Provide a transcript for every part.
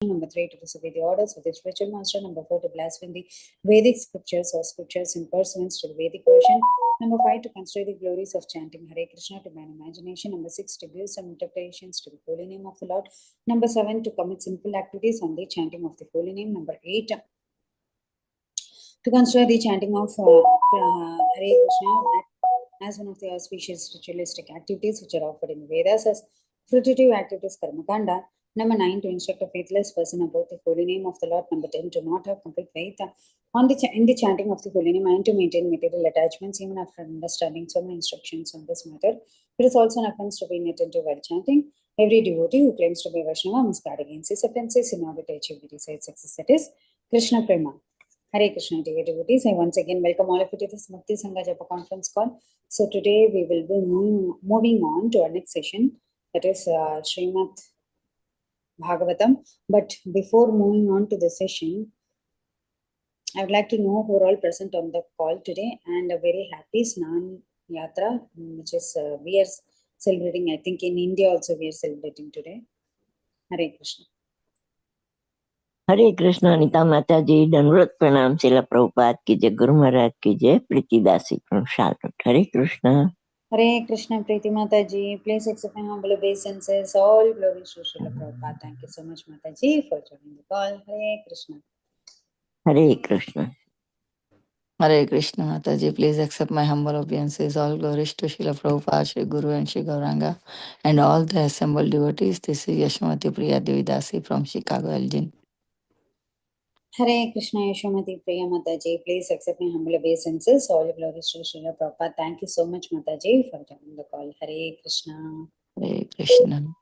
Number 3, to disobey the orders of the spiritual master. Number 4, to blaspheme the Vedic scriptures or scriptures in pursuance to the Vedic version. Number 5, to consider the glories of chanting Hare Krishna to man imagination. Number 6, to give some interpretations to the holy name of the Lord. Number 7, to commit sinful activities on the chanting of the holy name. Number 8, to consider the chanting of Hare Krishna as one of the auspicious ritualistic activities which are offered in Vedas as fruitive activities Karmakanda. Number 9, to instruct a faithless person about the holy name of the Lord. Number 10, to not have complete faith in the chanting of the holy name and to maintain material attachments even after understanding so many instructions on this matter. It is also an offense to be inattentive while chanting. Every devotee who claims to be Vaishnava must guard against these offenses in order to achieve the desired success. That is Krishna Prema. Hare Krishna, dear devotees. I once again welcome all of you to this Mukti Sangha Japa conference call. So today we will be moving on to our next session, that is Srimad Bhagavatam. But before moving on to the session, I would like to know who are all present on the call today, and a very happy Snan Yatra, which is we are celebrating. I think in India also we are celebrating today. Hare Krishna. हरे कृष्ण अनिता माता जी, दंडवत प्रणाम शिला प्रभुपाद की जय, गुरु महाराज की जय, प्रीतिदासी from Charlotte. Hare Krishna. Hare Krishna, Preeti Mataji. Please accept my humble obeisances. All glories to Srila Prabhupada. Thank you so much, Mataji, for joining the call. Hare Krishna. Hare Krishna. Hare Krishna, Mataji. Please accept my humble obeisances. All glories to Srila Prabhupada, Shri Guru and Shri Gauranga, and all the assembled devotees. This is Yashmati Priya Devidasi from Chicago, Elgin. Hare Krishna, Yashomati Priya Mataji. Please accept my humble obeisances. All glories to Srila Prabhupada. Thank you so much, Mataji, for joining the call. Hare Krishna. Hare Krishna.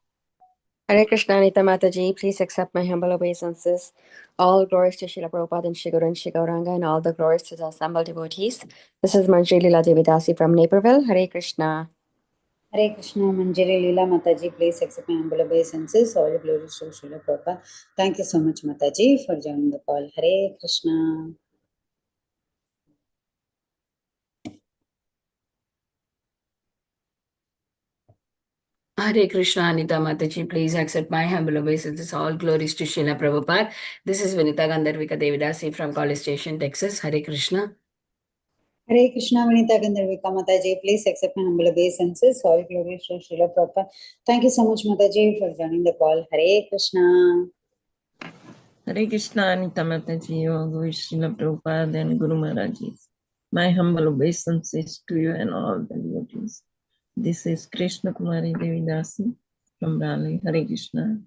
Hare Krishna, Anita Mataji. Please accept my humble obeisances. All glories to Srila Prabhupada and Shri Guru and Shri Gauranga, and all the glories to the assembled devotees. This is Manjri Leela Devidasi from Naperville. Hare Krishna. Hare Krishna, Manjari Leela Mataji. Please accept my humble obeisances. All glories to Srila Prabhupada. Thank you so much, Mataji, for joining the call. Hare Krishna. Hare Krishna, Anita Mataji. Please accept my humble obeisances. All glories to Srila Prabhupada. This is Vinita Gandharvika Devidasi from College Station, Texas. Hare Krishna. Hare Krishna, Vinita Gandharvika Mataji. Please accept my humble obeisances. All glories to Srila Prabhupada. Thank you so much, Mataji, for joining the call. Hare Krishna. Hare Krishna, Anita Mataji, all glories to Srila Prabhupada and Guru Maharaj. My humble obeisances to you and all the devotees. This is Krishna Kumari Devidasi from Raleigh. Hare Krishna.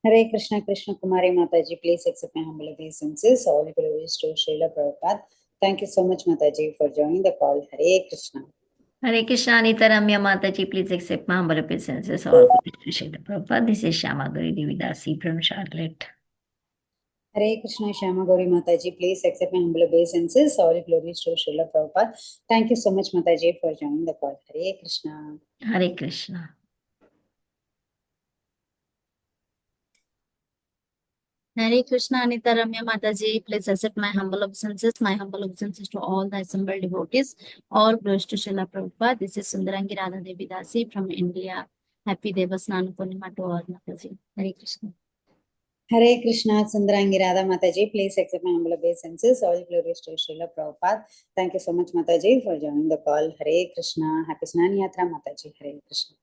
Hare Krishna, Krishna Kumari Mataji. Please accept my humble obeisances. All glories to Srila Prabhupada. Thank you so much, Mataji, for joining the call. Hare Krishna. Hare Krishna, Anita Ramya Mataji. Please accept my humble obeisances. All glories to Srila Prabhupada. This is Shamagari Devidasi from Charlotte. Hare Krishna, Shama Gauri Mataji. Please accept my humble obeisances. All glories to Srila Prabhupada. Thank you so much, Mataji, for joining the call. Hare Krishna. Hare Krishna. Hare Krishna, Anita Ramya Mataji. Please accept my humble obeisances. My humble obeisances to all the assembled devotees. All glories to Srila Prabhupada. This is Sundarangi Radha Devidasi from India. Happy Devasnana Purnima to all, Mataji. Hare Krishna. Hare Krishna, Sundarangi Radha Mataji. Please accept my humble obeisances. All glories to Srila Prabhupada. Thank you so much, Mataji, for joining the call. Hare Krishna. Happy Snan Yatra, Mataji. Hare Krishna.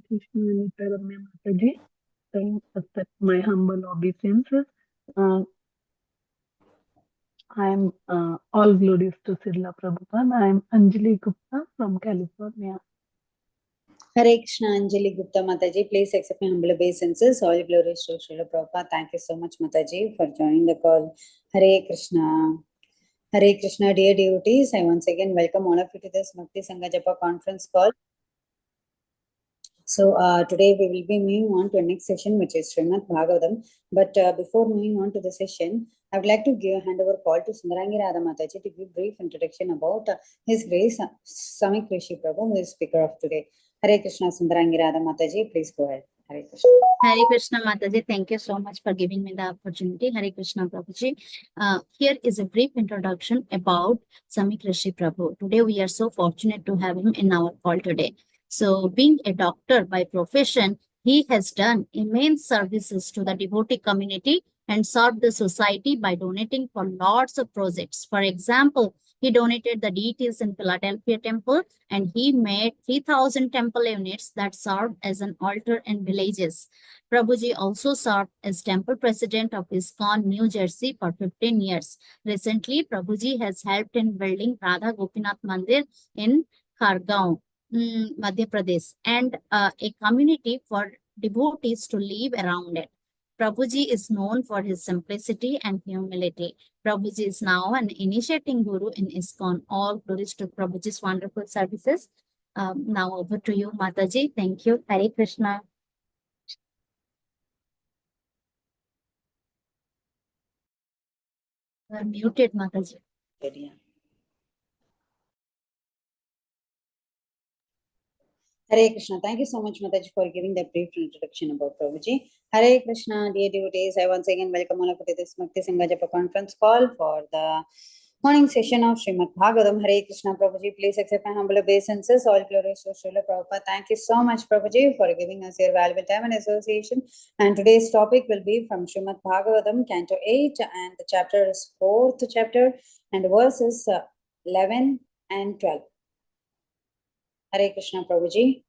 Krishna, Anita Ramya Mataji. I accept my humble obeisances. I am all glories to Srila Prabhupada. I am Anjali Gupta from California. Hare Krishna, Anjali Gupta Mataji. Please accept my humble obeisances. All glories to Srila Prabhupada. Thank you so much, Mataji, for joining the call. Hare Krishna. Hare Krishna, dear devotees. I once again welcome all of you to this Mukti Sangha Japa conference call. So today we will be moving on to the next session, which is Srimad Bhagavatam. But before moving on to the session, I would like to hand over call to Sundarangi Radha Mataji to give brief introduction about His Grace Samik Rishi Prabhu, who is speaker of today. Hare Krishna, Sundarangi Radha Mataji, please go ahead. Hare Krishna. Hare Krishna Mataji, thank you so much for giving me the opportunity. Hare Krishna Prabhuji. Here is a brief introduction about Samik Rishi Prabhu. Today we are so fortunate to have him in our call today. So being a doctor by profession, He has done immense services to the devotee community and served the society by donating for lots of projects. For example, he donated the deities in Philadelphia temple, and he made 3,000 temple units that served as an altar in villages. Prabhuji also served as temple president of ISKCON, New Jersey for 15 years. Recently, Prabhuji has helped in building Radha Gopinath Mandir in Khargaon, Madhya Pradesh, and a community for devotees to live around it. Prabhuji is known for his simplicity and humility. Prabhuji is now an initiating guru in ISKCON. All glories to Prabhuji's wonderful services. Now over to you, Mataji. Thank you. Hare Krishna. You are muted, Mataji. Yeah. Hare Krishna. Thank you so much, Mataji, for giving that brief introduction about Prabhuji. Hare Krishna, dear devotees. I once again welcome all of you to this Bhakti Sangha Japa conference call for the morning session of Srimad Bhagavatam. Hare Krishna, Prabhuji. Please accept my humble obeisances. All glories to Srila Prabhupada. Thank you so much, Prabhuji, for giving us your valuable time and association. And today's topic will be from Srimad Bhagavatam, Canto 8, and the chapter is 4th chapter, and the verses 11 and 12. Hare Krishna, Prabhuji.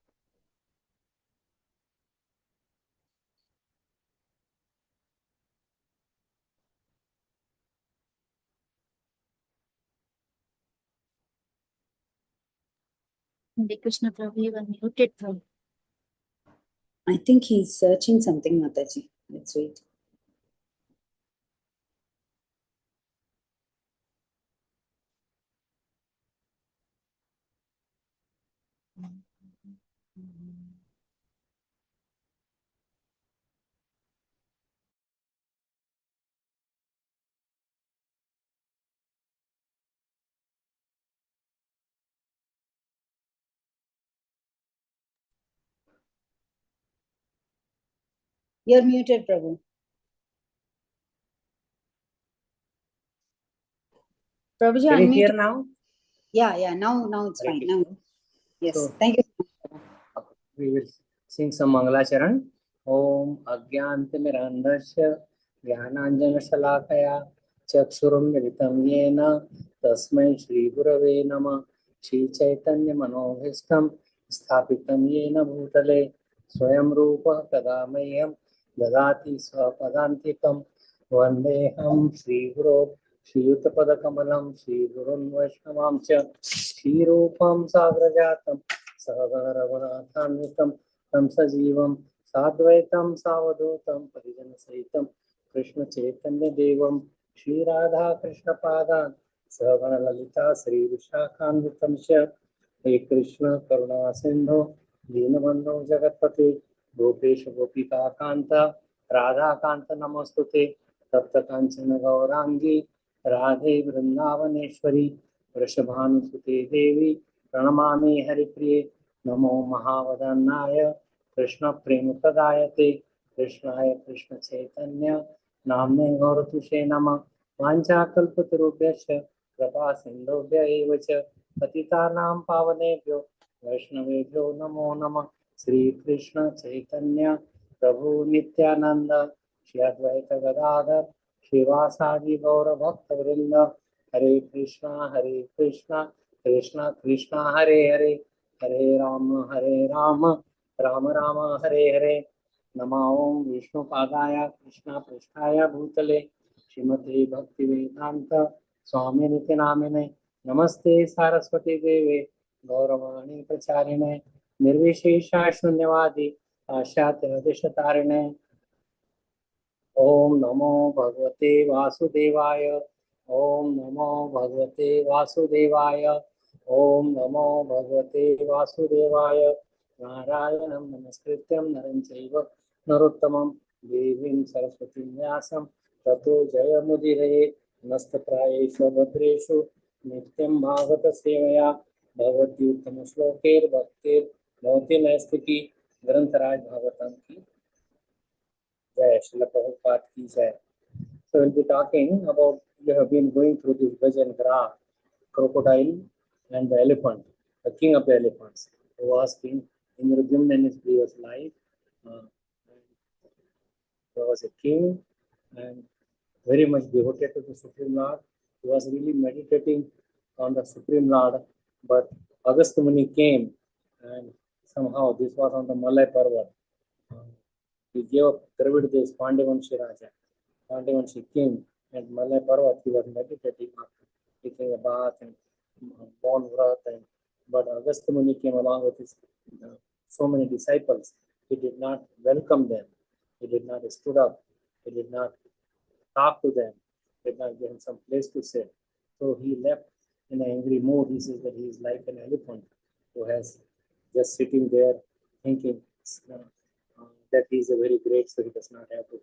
Hare Krishna, Prabhu. You are muted, Prabhu. I think he's searching something, Mataji. Let's wait. You're muted, Prabhu. Prabhuji, Can you unmute. hear now? Yeah. Now it's Hare fine. Krishna. Now, yes. So- Thank you so much, Prabhu. We will sing some Mangala Charan. Om Agyantimirandasya Jnananjana Shalakaya Chakshurum Militam Yena Tasmai Shri Gurave Nama Shri Chaitanya Manobhistam Sthapitam Yena Bhutale Swayam Rupa Kadamayam Dadati Swapadantikam Vandeham Shri Guru Shri Yuttapada Kamalam Shri Gurun Vaishnavamcha Shri Rupam Sagrajatam सहगणरघुनाथान्वितं तं सजीवं साद्वैतं सावधूतं परिजनसहितं कृष्णचैतन्यदेवं श्रीराधाकृष्णपादान् सहगणललिता श्रीविशाखान्वितं च हे कृष्ण करुणा सिन्धो दीनबन्धो जगत्पते गोपेश गोपिकान्त राधाकान्त नमोस्तुते तप्तकाञ्चन गौराङ्गी राधे वृन्दावनेश्वरी वृषभानुसुते देवी प्रणमामि हरिप्रिये नमो महावदन्नाय कृष्ण प्रेम प्रदायते कृष्णाय कृष्ण चैतन्य नाम्ने गौरतुषे नमः वाञ्छाकल्पतरुभ्यश्च कृपा सिन्धुभ्य एव च पतितानां पावनेभ्यो वैष्णवेभ्यो नमो नमः श्री कृष्ण चैतन्य प्रभु नित्यानंद श्री अद्वैत गदाधर श्रीवासादि गौर भक्त वृंद हरे कृष्णा कृष्णा कृष्णा हरे हरे हरे राम राम राम हरे हरे नमो ओं विष्णुपादाय कृष्ण पृष्ठाय भूतले श्रीमते भक्तिवेदांत स्वामिनिति नामिने नमस्ते सारस्वती देवे गौरवाणी प्रचारिणे निर्विशेषा शून्यवादी पाश्चात्य दिशतारिणे ओम नमो भगवते वासुदेवाय ओम नमो भगवते वासुदेवाय ओम नमो भगवते वासुदेवाय नारायणं नमस्कृत्यं नरं चैव नरोत्तमं देवीं सरस्वतीं व्यासं ततो जयमुदीरये नमस्तप्रायेषु भद्रेषु नित्यं भागवत सेवया भगवती उत्तम श्लोकैर्भक्तिर्भवति नैस्तिकी ग्रंथराज भागवतम की जय श्रील प्रभुपाद की जय. So we'll be talking about, we have been going through this Gajan graph, crocodile and the elephant, the king of the elephants, who was King Indradyumna in his previous life, There was a king and very much devoted to the Supreme Lord. He was really meditating on the Supreme Lord, but Agastya Muni came and somehow this was on the Malay Parvat. He gave up Dravid Pandavanshi Raja, Pandavanshi king, and Malay Parvat. He was meditating after taking a bath and born wrath. And but Agastya Muni came along with his so many disciples. He did not welcome them. He did not stood up. He did not talk to them. Did not give him some place to sit. So he left in an angry mood. He says that he is like an elephant who has just sitting there thinking that he is a very great, so he does not have to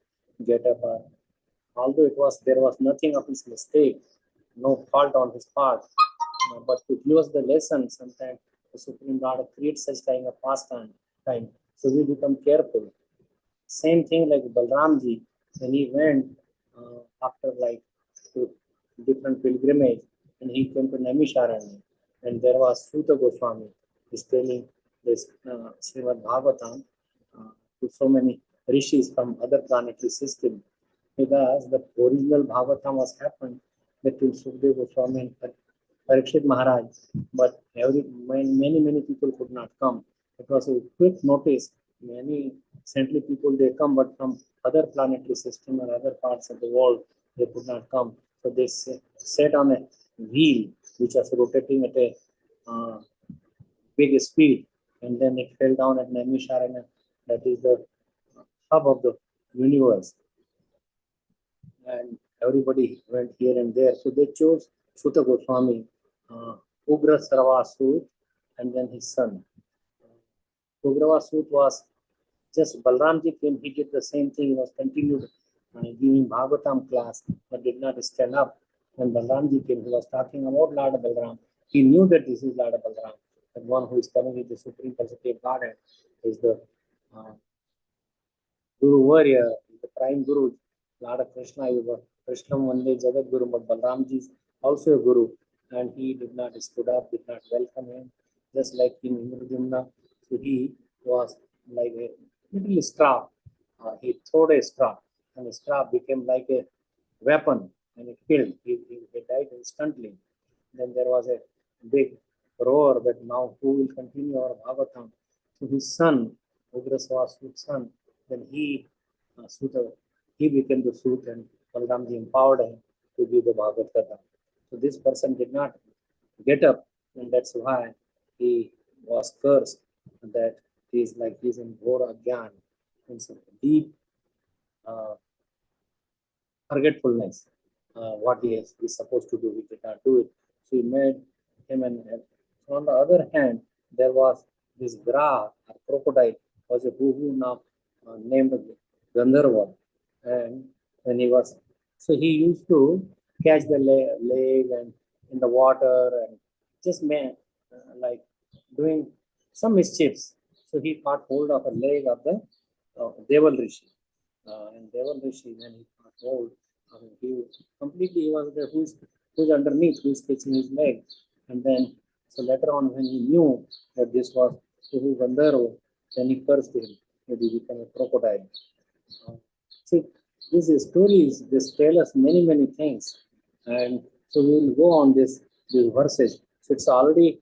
get up. Although there was nothing of his mistake, no fault on his part, but to give us the lesson, sometimes the Supreme Lord creates such kind of pastime, so we become careful. Same thing like Balramji, when he went after like to different pilgrimage, and he came to Naimisharanya, and there was Suta Goswami is telling this Srimad Bhagavatam to so many rishis from other planetary systems, because the original Bhagavatam was happened between Sukadeva Goswami and Parikshit Maharaj, but many people could not come. It was a quick notice. Many saintly people they come, but from other planetary system or other parts of the world they could not come. So they sat on a wheel which was rotating at a big speed, and then it fell down at Naimisharanya, that is the hub of the universe. And everybody went here and there. So they chose Suta Goswami, Ugra Sarvasut, and then his son. Ugravasut was just Balramji came, he did the same thing. He was continued giving Bhagavatam class, but did not stand up. When Balramji came, he was talking about Lord Balram. He knew that this is Lord Balram, that one who is coming with the Supreme Personality of Godhead is the Guru warrior, the prime Guru, Lord Krishna. Krishna Vande Jagat Guru, but Balramji is also a Guru, and he did not stood up, did not welcome him, just like King Indradumna. So he was like a little straw. He threw a straw, and the straw became like a weapon, and it killed. He died instantly. Then there was a big roar that now who will continue our Bhagavatam? So his son, Ugraswasu's son, then he became the Sut, and Balramji empowered him to give the Bhagavad Gita. So this person did not get up, and that's why he was cursed, that he is like he's in Ghora Gyan, in some deep forgetfulness. What he is supposed to do, he did not do it. So he made him on the other hand, there was this Gra, or crocodile, was a who now named Gandharva. And when he was, so he used to catch the leg and in the water and just like doing some mischiefs. So he caught hold of a leg of the Deval Rishi. And Deval Rishi, when he caught hold, he was there, who's underneath, who's catching his leg. And then, so later on, when he knew that this was Suhu Gandharva, then he cursed him, that he became a crocodile. See, these stories, this tell us many things. And so we will go on these verses. So it's already,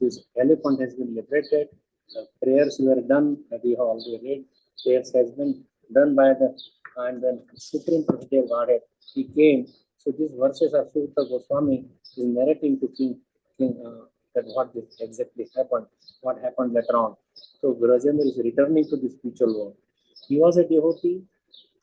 this elephant has been liberated, the prayers were done, that we have already read, prayers has been done by the, and then Supreme Personality of Godhead, he came. So these verses of Sutta Goswami is narrating to King that what exactly happened, what happened later on. So Rajendra is returning to the spiritual world. He was a devotee.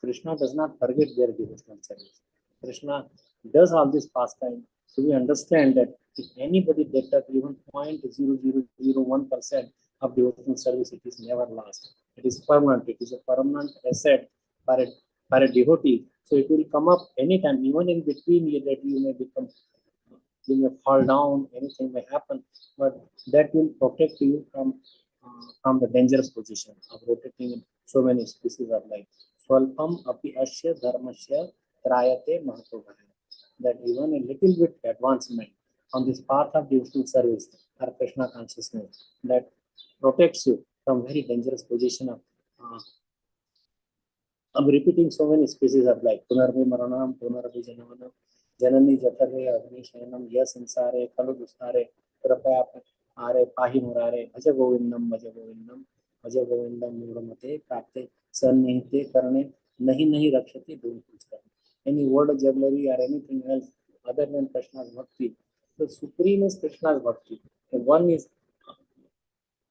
Krishna does not forget their devotional service. Krishna does all this pastime. So we understand that if anybody takes up even 0.0001% of devotional service, it is never lost. It is permanent. It is a permanent asset for a devotee. So it will come up anytime, even in between that you may fall down, anything may happen, but that will protect you from the dangerous position of rotating in so many species of life. Swalpam api asya dharmasya trayate mahatobhaya. That even a little bit advancement on this path of devotional service or Krishna consciousness, that protects you from very dangerous position of I'm repeating so many species of life. Punarvi Maranam, Punarvi Janavanam, Janani Jatare, Agni Shayanam, Yes Ansare, Kalu Dustare, Krapaya Are, Pahi Murare, Bhaja Govindam, Bhaja Govindam, Muramate, Prapte, Sannihite, Karane, Nahi Rakshati, don't use that. Any word of jugglery or anything else other than Krishna's Bhakti. The supreme is Krishna's Bhakti. And one is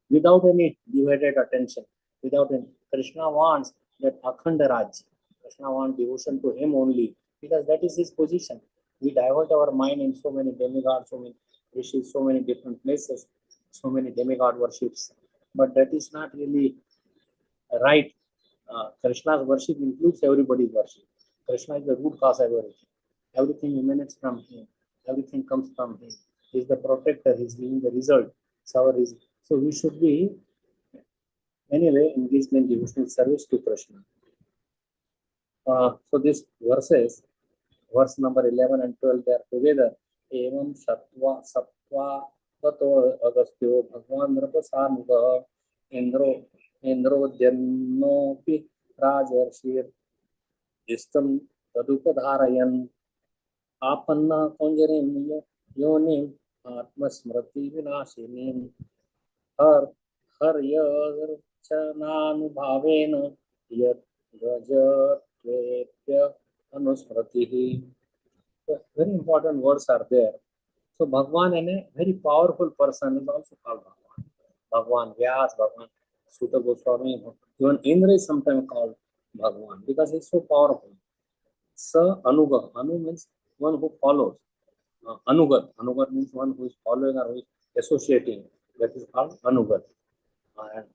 without any divided attention, without any. Krishna wants that Akhanda Raj. Krishna wants devotion to him only because that is his position. We divert our mind in so many demigods, so many rishis, so many different places, so many demigod worships. But that is not really right. Krishna's worship includes everybody's worship. Krishna is the root cause of everything. Everything emanates from him. Everything comes from him. He is the protector. He is giving the result. So we should be anyway engaged in devotional service to Krishna. So these verses, verse number 11 and 12, they are together. Evam Sattva Tato Agastyo Bhagwan Nrapasarmuga Indro Jannopi Rajarshir Istam Tadukadharayan Apanna Konjarim Yonim Atmasmrati Vinashinim Har Yarchananubhavena Yat Gajatvepya Anusmratihi. Very important words are there. So Bhagwan and a very powerful person is also called Bhagwan. Bhagwan Vyas, Bhagwan Sutta Goswami, even Indra is sometimes called Bhagwan because he's so powerful. Sa Anuga. Anu means one who follows. Anugat. Anugat means one who is following or who is associating. That is called Anugat. And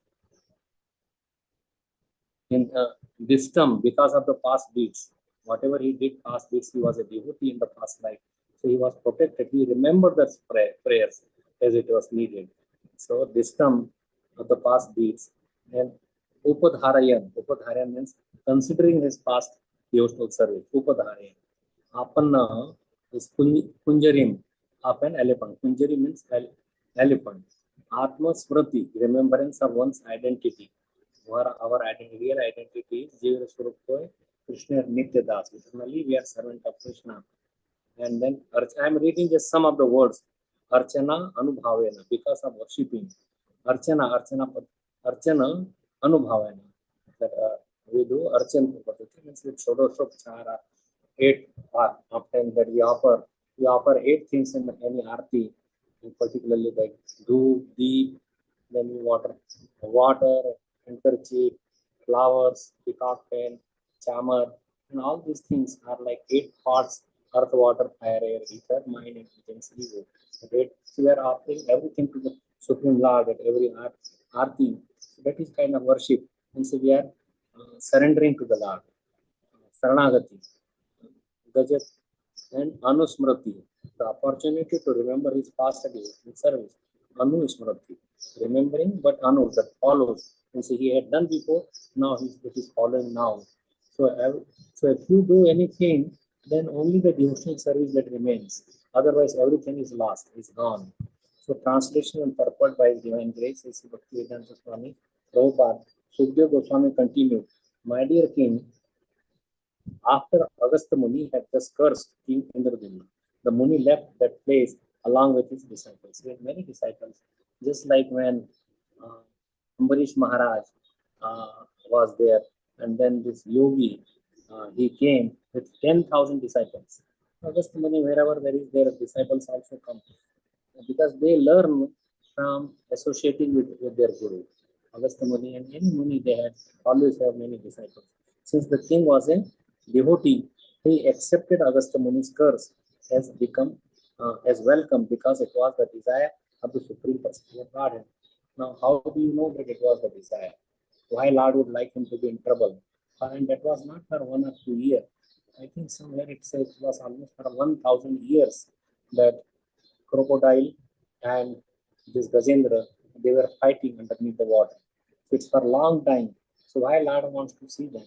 in wisdom, because of the past deeds, whatever he did past deeds, he was a devotee in the past life. So he was protected. He remembered the prayers as it was needed. So wisdom of the past deeds. And Upadharayan. Upadharayan means considering his past devotional service. Upadharayan. Apanna is Kunjarim of an elephant. Kunjari means elephant. Atma Smriti, remembrance of one's identity. Our real identity is Jiva Swarupa Krishna Nitya Das. Eternally we are servant of Krishna. And then I am reading just some of the words. Archana Anubhavena, because of worshipping. Archana Anubhavena. That we do Archan Pupati means with Shodoshopchara, 8 often that we offer 8 things in any arti, particularly like Dhoop, Deep, then we water, handkerchief, flowers, peacock pen, chamar, and all these things are like 8 parts: earth, water, fire, air, ether, mind, intelligence, ego. So we are offering everything to the Supreme Lord at every arti. So that is kind of worship. And so we are surrendering to the Lord. Saranagati, Gajat, and Anusmrati, the opportunity to remember his past service. Anusmrati, remembering, but Anu, that follows. And so he had done before, now it is following now. So if you do anything, then only the devotional service that remains. Otherwise, everything is lost, is gone. So translation and purport by His Divine Grace is Bhaktivedanta Swami Prabhupada. Sukadeva Goswami continued, my dear king, after Agastya Muni had just cursed King Indradyumna, the Muni left that place along with his disciples. He had many disciples, just like when Ambarish Maharaj was there, and then this yogi, he came with 10,000 disciples. Agastya Muni, wherever there is, their disciples also come, because they learn from associating with their guru. Agastya Muni and any Muni, they had always have many disciples. Since the king was a devotee, he accepted Agastya Muni's curse as welcome, because it was the desire of the Supreme Personality of Godhead. Now, how do you know that it was the desire? Why Lord would like him to be in trouble? And that was not for 1 or 2 years. I think somewhere it says it was almost for 1,000 years that crocodile and this Gajendra, they were fighting underneath the water. So it's for a long time. So why Lord wants to see them?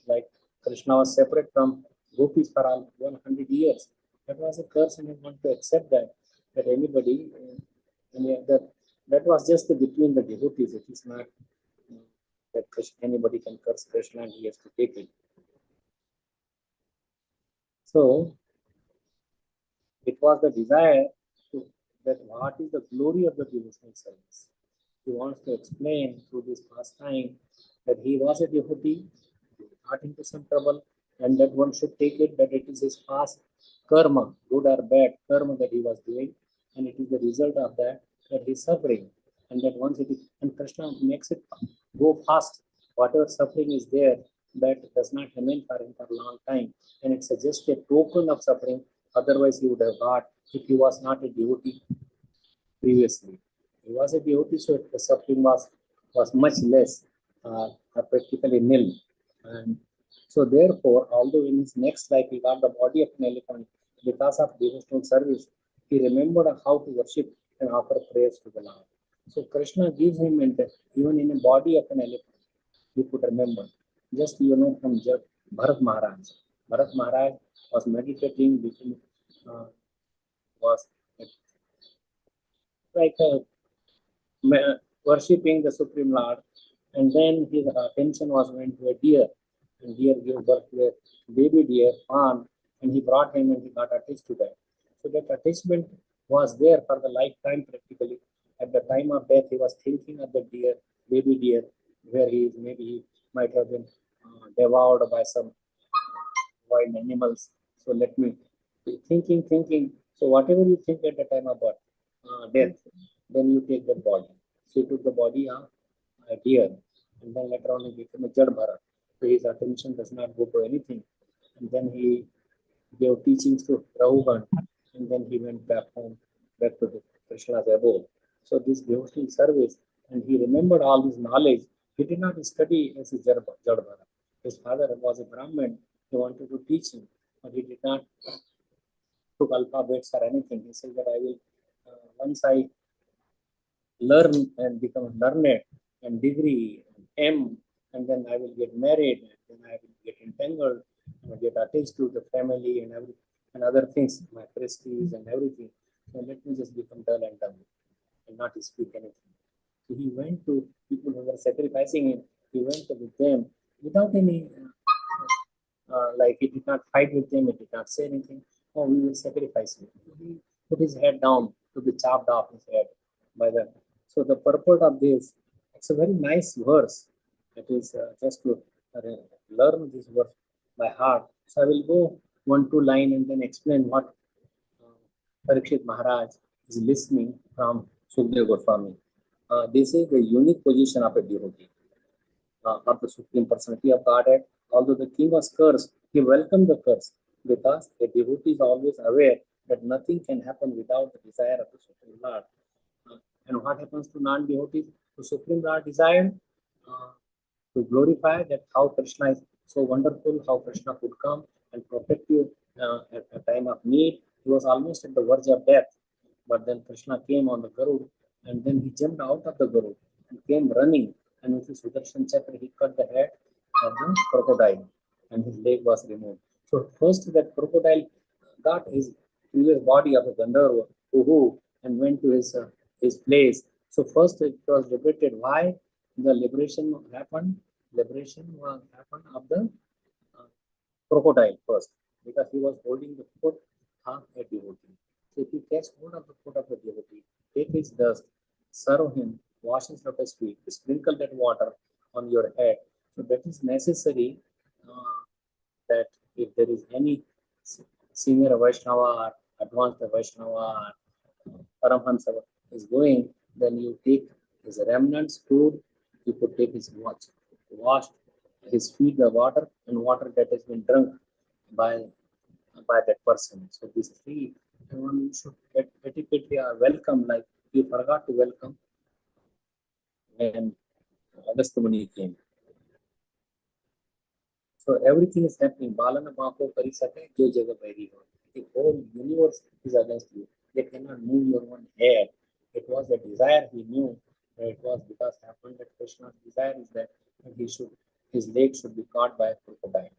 Like Krishna was separate from gopis for 100 years. That was a curse, and he wanted to accept that anybody, that that was just between the devotees. It is not that anybody can curse Krishna and he has to take it. So it was the desire that what is the glory of the devotional service. He wants to explain through this pastime that he was a devotee, he got into some trouble, and that one should take it that it is his past karma, good or bad karma that he was doing, and it is the result of that that he is suffering. And that once it is, and Krishna makes it go fast. Whatever suffering is there, that does not remain for him for a long time. And it's just a token of suffering. Otherwise, he would have got if he was not a devotee previously. He was a devotee, so the suffering was much less, practically nil. And so therefore, although in his next life he got the body of an elephant, because of devotional service, he remembered how to worship and offer prayers to the Lord. So Krishna gives him, and even in a body of an elephant, you could remember. Just from Bharat Maharaj. Bharat Maharaj was meditating, was like worshipping the Supreme Lord, and then his attention was went to a deer, and deer gave birth to a baby deer, fawn, and he brought him and he got attached to that. So that attachment was there for the lifetime practically. At the time of death, he was thinking of the deer, baby deer, where maybe he might have been devoured by some wild animals. So let me be thinking. So whatever you think at the time of birth, death, then you take the body. So he took the body of a deer, and then later on he became a Jad Bharat. So his attention does not go to anything. And then he gave teachings to Rahugan, and then he went back home, back to the Krishna's abode. So this devotional service, and he remembered all this knowledge. He did not study as a Jad Bharat. His father was a Brahmin. He wanted to teach him, but he did not took alphabets or anything. He said that I will, once I learn and become learned and degree M, and then I will get married, and then I will get entangled, and I get attached to the family and other things, my prestige and everything. So let me just become dull and dumb and not speak anything. So he went to people who were sacrificing him. He went with them without any, like he did not fight with them. He did not say anything. Oh, we will sacrifice him. He put his head down to be chopped off his head by the. So the purport of this, it's a very nice verse. It is just to learn this verse by heart. So I will go 1-2 line and then explain what Parikshit Maharaj is listening from Sukdev Goswami. This is the unique position of a devotee, of the Supreme Personality of Godhead. Although the king was cursed, he welcomed the curse because a devotee is always aware that nothing can happen without the desire of the Supreme Lord. And what happens to non-devotees? The Supreme Lord desired to glorify that how Krishna is so wonderful, how Krishna could come and protect you at a time of need. He was almost at the verge of death, but then Krishna came on the Garud, and then he jumped out of the Garud and came running, and with his Sudarshan Chakra he cut the head of the crocodile, and his leg was removed. So first that crocodile got his previous body of a Gandharva, and went to his place. So first it was liberated. Why? The liberation happened. Liberation happened of the crocodile first, because he was holding the foot of a devotee. So if you catch hold of the foot of a devotee, take his dust, serve him, wash his lotus feet, sprinkle that water on your head. So that is necessary, that if there is any senior Vaishnava or advanced Vaishnava or Paramhansa is going, then you take his remnants, food, you could take his wash his feet, the water, and water that has been drunk by that person. So these three, one should etiquette welcome, like you forgot to welcome when Agastya Muni came. So everything is happening. Balana Mako Parisate, Jo Jaga Vairi Ho. The whole universe is against you. They cannot move your one hair. It was a desire he knew that it was because happened that Krishna's desire is that his leg should be caught by a crocodile.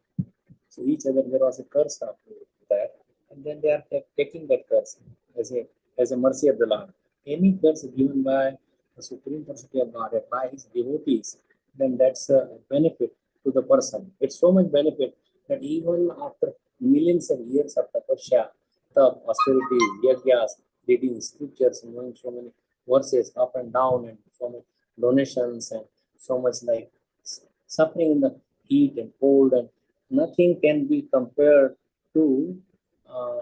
So each other there was a curse after that, and then they are taking that curse as a mercy of the Lord. Any curse given by the Supreme Personality of Godhead by his devotees, then that's a benefit to the person. It's so much benefit that even after millions of years of tapasya, the austerity, yagyas, reading scriptures, knowing so many verses up and down, and so many donations, and so much like suffering in the heat and cold, and nothing can be compared to uh,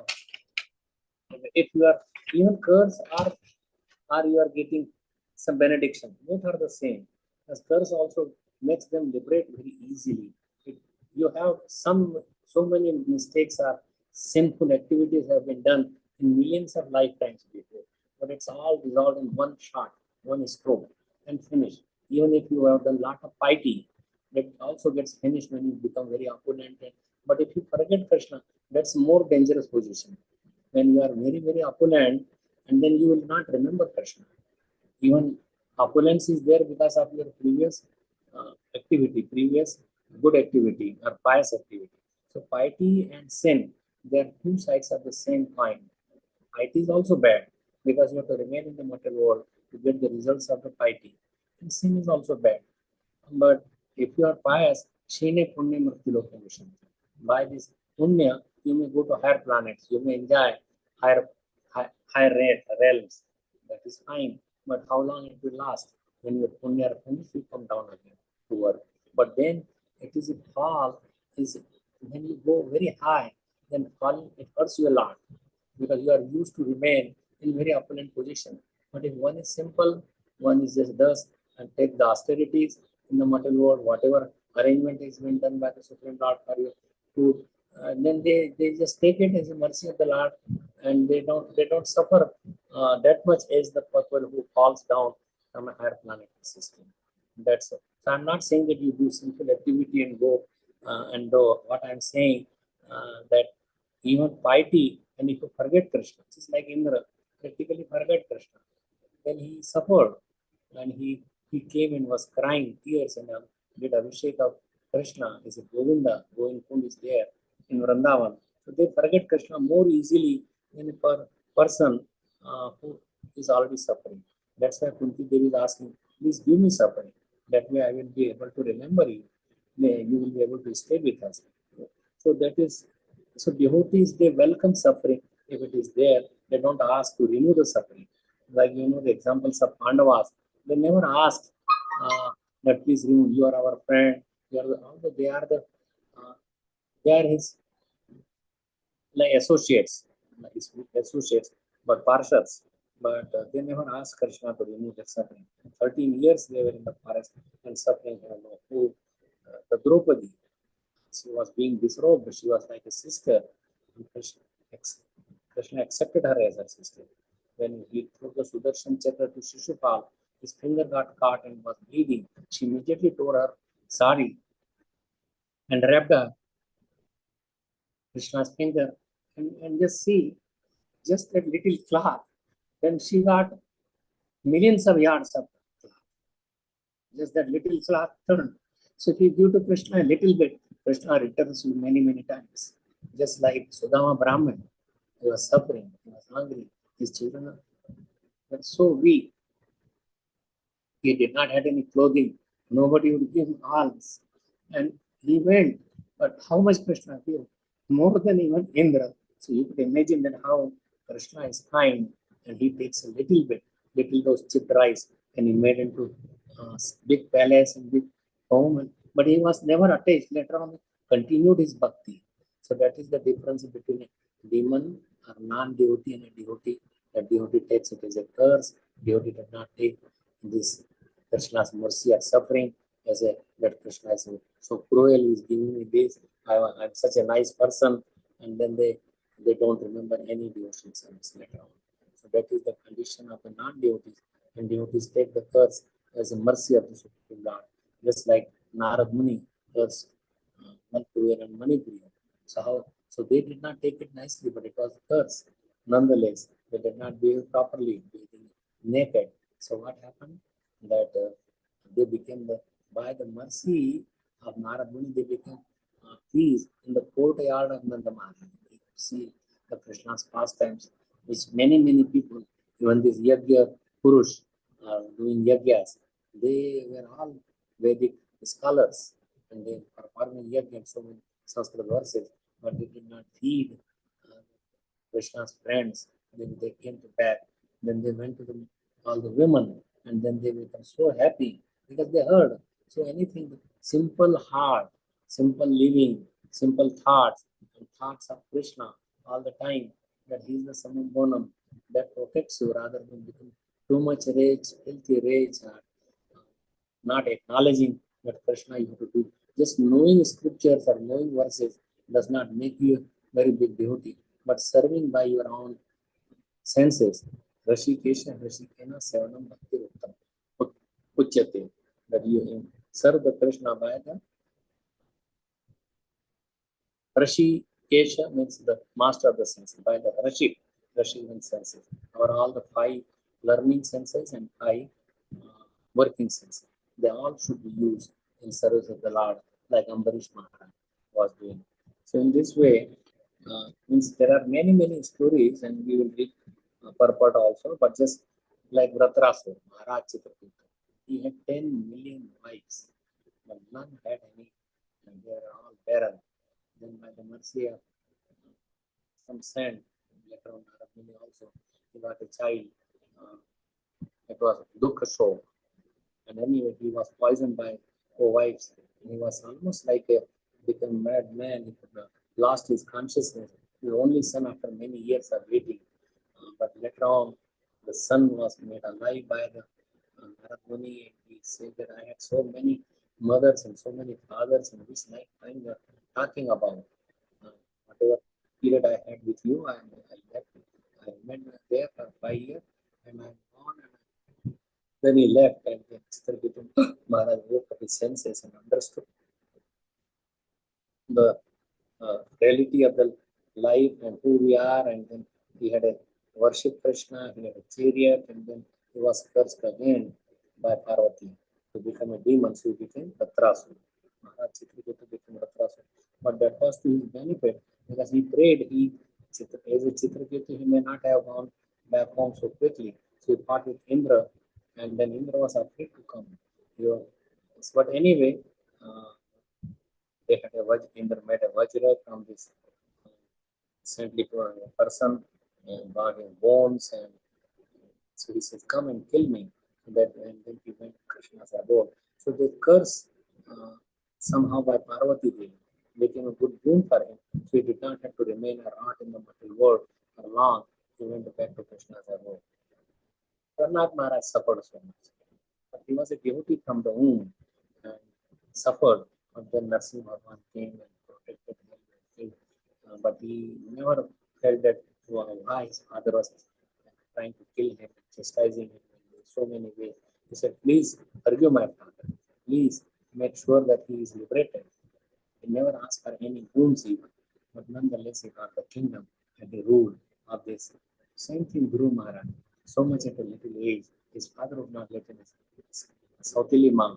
if you are even curse or you are getting some benediction, both are the same. As curse also makes them liberate very easily. You have so many mistakes or sinful activities have been done in millions of lifetimes before, but it's all dissolved in one shot, one stroke, and finished. Even if you have done a lot of piety, that also gets finished when you become very opponent. But if you forget Krishna, that's more dangerous position. When you are very, very opulent, and then you will not remember Krishna. Even opulence is there because of your previous activity, previous good activity or pious activity. So piety and sin, they are two sides of the same coin. Piety is also bad because you have to remain in the material world to get the results of the piety. And sin is also bad. But if you are pious, Shine Punya Murtiloka Mission. By this Punya, you may go to higher planets, you may enjoy higher, higher realms. That is fine. But how long it will last? When your Punya are finished, you come down again to earth. But then it is a fall, is when you go very high, then fall it hurts you a lot because you are used to remain in very opulent position. But if one is simple, one is just dust and take the austerities in the material world, whatever arrangement is been done by the Supreme Lord for your food, then they just take it as a mercy of the Lord, and they don't suffer that much as the person who falls down from a higher planetary system. That's it. So I'm not saying that you do simple activity and go and do. What I'm saying that even piety, and if you forget Krishna, just like Indra, practically forget Krishna, then he suffered, and he came and was crying tears and did Abhishek of Krishna. Is a Govinda, Govind Kund is there in Vrindavan. So they forget Krishna more easily than a person who is already suffering. That's why Kunti Devi is asking, please give me suffering. That way I will be able to remember you. You will be able to stay with us. So that is, so devotees, they welcome suffering if it is there. They don't ask to remove the suffering. Like the examples of Pandavas, they never asked that please remove. You are our friend. You are they are his like associates, but parshads. But they never asked Krishna to remove that suffering. 13 years they were in the forest and suffering from no food. The Draupadi, she was being disrobed. She was like a sister. And Krishna accepted her as her sister. When he threw the Sudarshan Chakra to Shishupal, his finger got caught and was bleeding. She immediately tore her sari and wrapped her Krishna's finger, and just see, just that little cloth. Then she got millions of yards of cloth. Just that little cloth turned. So if you give to Krishna a little bit, Krishna returns you many, many times. Just like Sudama Brahman, he was suffering, he was hungry, his children were so weak. He did not have any clothing. Nobody would give him alms. And he went. But how much Krishna gave? More than even Indra. So you could imagine that how Krishna is kind, and he takes a little those chipped rice, and he made into big palace and big home. But he was never attached. Later on, he continued his bhakti. So that is the difference between a demon or non-devotee and a devotee. A devotee takes it as a curse. Devotee does not take this Krishna's mercy or suffering as a that Krishna is so cruel, is giving me this. I'm such a nice person, and then they don't remember any devotion service later on. So that is the condition of the non-devotees, and devotees take the curse as a mercy of the Supreme Lord, just like Narad Muni cursed Mantuver and Manipriya. So they did not take it nicely, but it was a curse. Nonetheless, they did not behave properly, being naked. So what happened? That they became by the mercy of Narad Muni, they became thieves in the courtyard of Nanda Maharaj. You see the Krishna's pastimes, which many people, even this Yagya Purush, doing yagyas. They were all Vedic scholars and they were performing yajna and so many Sanskrit verses, but they did not feed uh, Krishna's friends. Then they came to back. Then they went to all the women, and then they become so happy because they heard. So anything simple heart, simple living, simple thoughts, and thoughts of Krishna all the time. That he is the summum bonum that protects you rather than become too much rage, filthy rage, or not acknowledging that Krishna you have to do. Just knowing scriptures or knowing verses does not make you a very big devotee, but serving by your own senses. Rashikesha Rashikena Sevanam Bhakti Uttam Uchyate. That you serve the Krishna by the Rashi Kesha means the master of the senses. By the Rashi means senses. Or all the five learning senses and five working senses. They all should be used in service of the Lord, like Ambarish Maharaj was doing. So in this way, means there are many stories, and we will read purport also. But just like Vratrasur, Maharaj Chitrakuta, he had 10 million wives, but none had any, and they are all barren. Then by the mercy of some saint, later on Narad also, he got a child. Uh, it was Dukha Shok. And anyway, he was poisoned by four wives. And he was almost like a become madman. He could, lost his consciousness. His only son after many years of waiting. But later on, the son was made alive by the Narad Muni. And he said that I had so many mothers and so many fathers in this lifetime you're talking about. Whatever period I had with you, I left. I remained there for 5 years and I'm gone. And then he left, and then Chitraketu Maharaj woke up his senses and understood the reality of the life and who we are. And then he had a worship Krishna, he had a chariot, and then he was cursed again by Parvati to become a demon. So he became Ratrasu. Maharaj Chitraketu became Ratrasu. But that was to his benefit because he prayed. As a Chitraketu, he may not have gone back home so quickly. So he fought with Indra, and then Indra was afraid to come. You know, but anyway, they had a Indra made a Vajra from this saintly person and brought his bones, and so he said, "Come and kill me." And then he went to Krishna's abode. So the curse somehow by Parvati Devi became a good boon for him. So he did not have to remain or rot in the material world for long. He went back to Krishna's abode. Karnat Maharaj suffered so much. But he was a devotee from the womb and suffered. But then Narsimha Bhagwan came and protected him. But he never felt that why his father was trying to kill him, chastising him in so many ways. He said, "Please forgive my father. Please make sure that he is liberated." He never asked for any boons even. But nonetheless, he got the kingdom and the rule of this. Same thing, Guru Maharaj. So much at a little age, his father would not let him. Sautili Ma,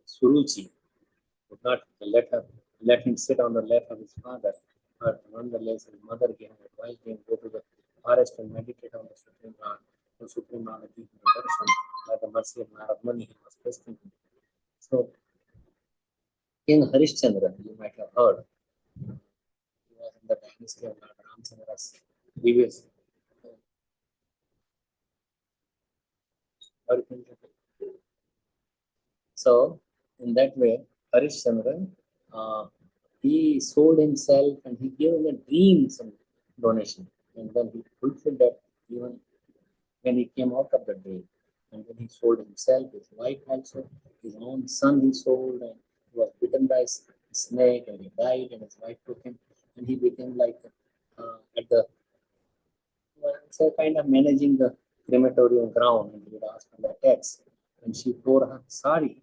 Suruchi, would not let him sit on the lap of his father. But nonetheless, his mother gave him advice, him go to the forest and meditate on the Supreme Lord. The Supreme Lord gave him a darshan by the mercy of Narad Muni. He was testing him. So, King Harishchandra, you might have heard, he was in the dynasty of Lord Ramchandra's previous. So, in that way, Harishchandra, he sold himself and he gave him a dream some donation. And then he fulfilled that even when he came out of the dream. And then he sold himself, his wife also, his own son he sold, and he was bitten by a snake and he died, and his wife took him, and he became like at the so kind of managing the crematorium ground, and he would ask for the tax. And she tore her sari,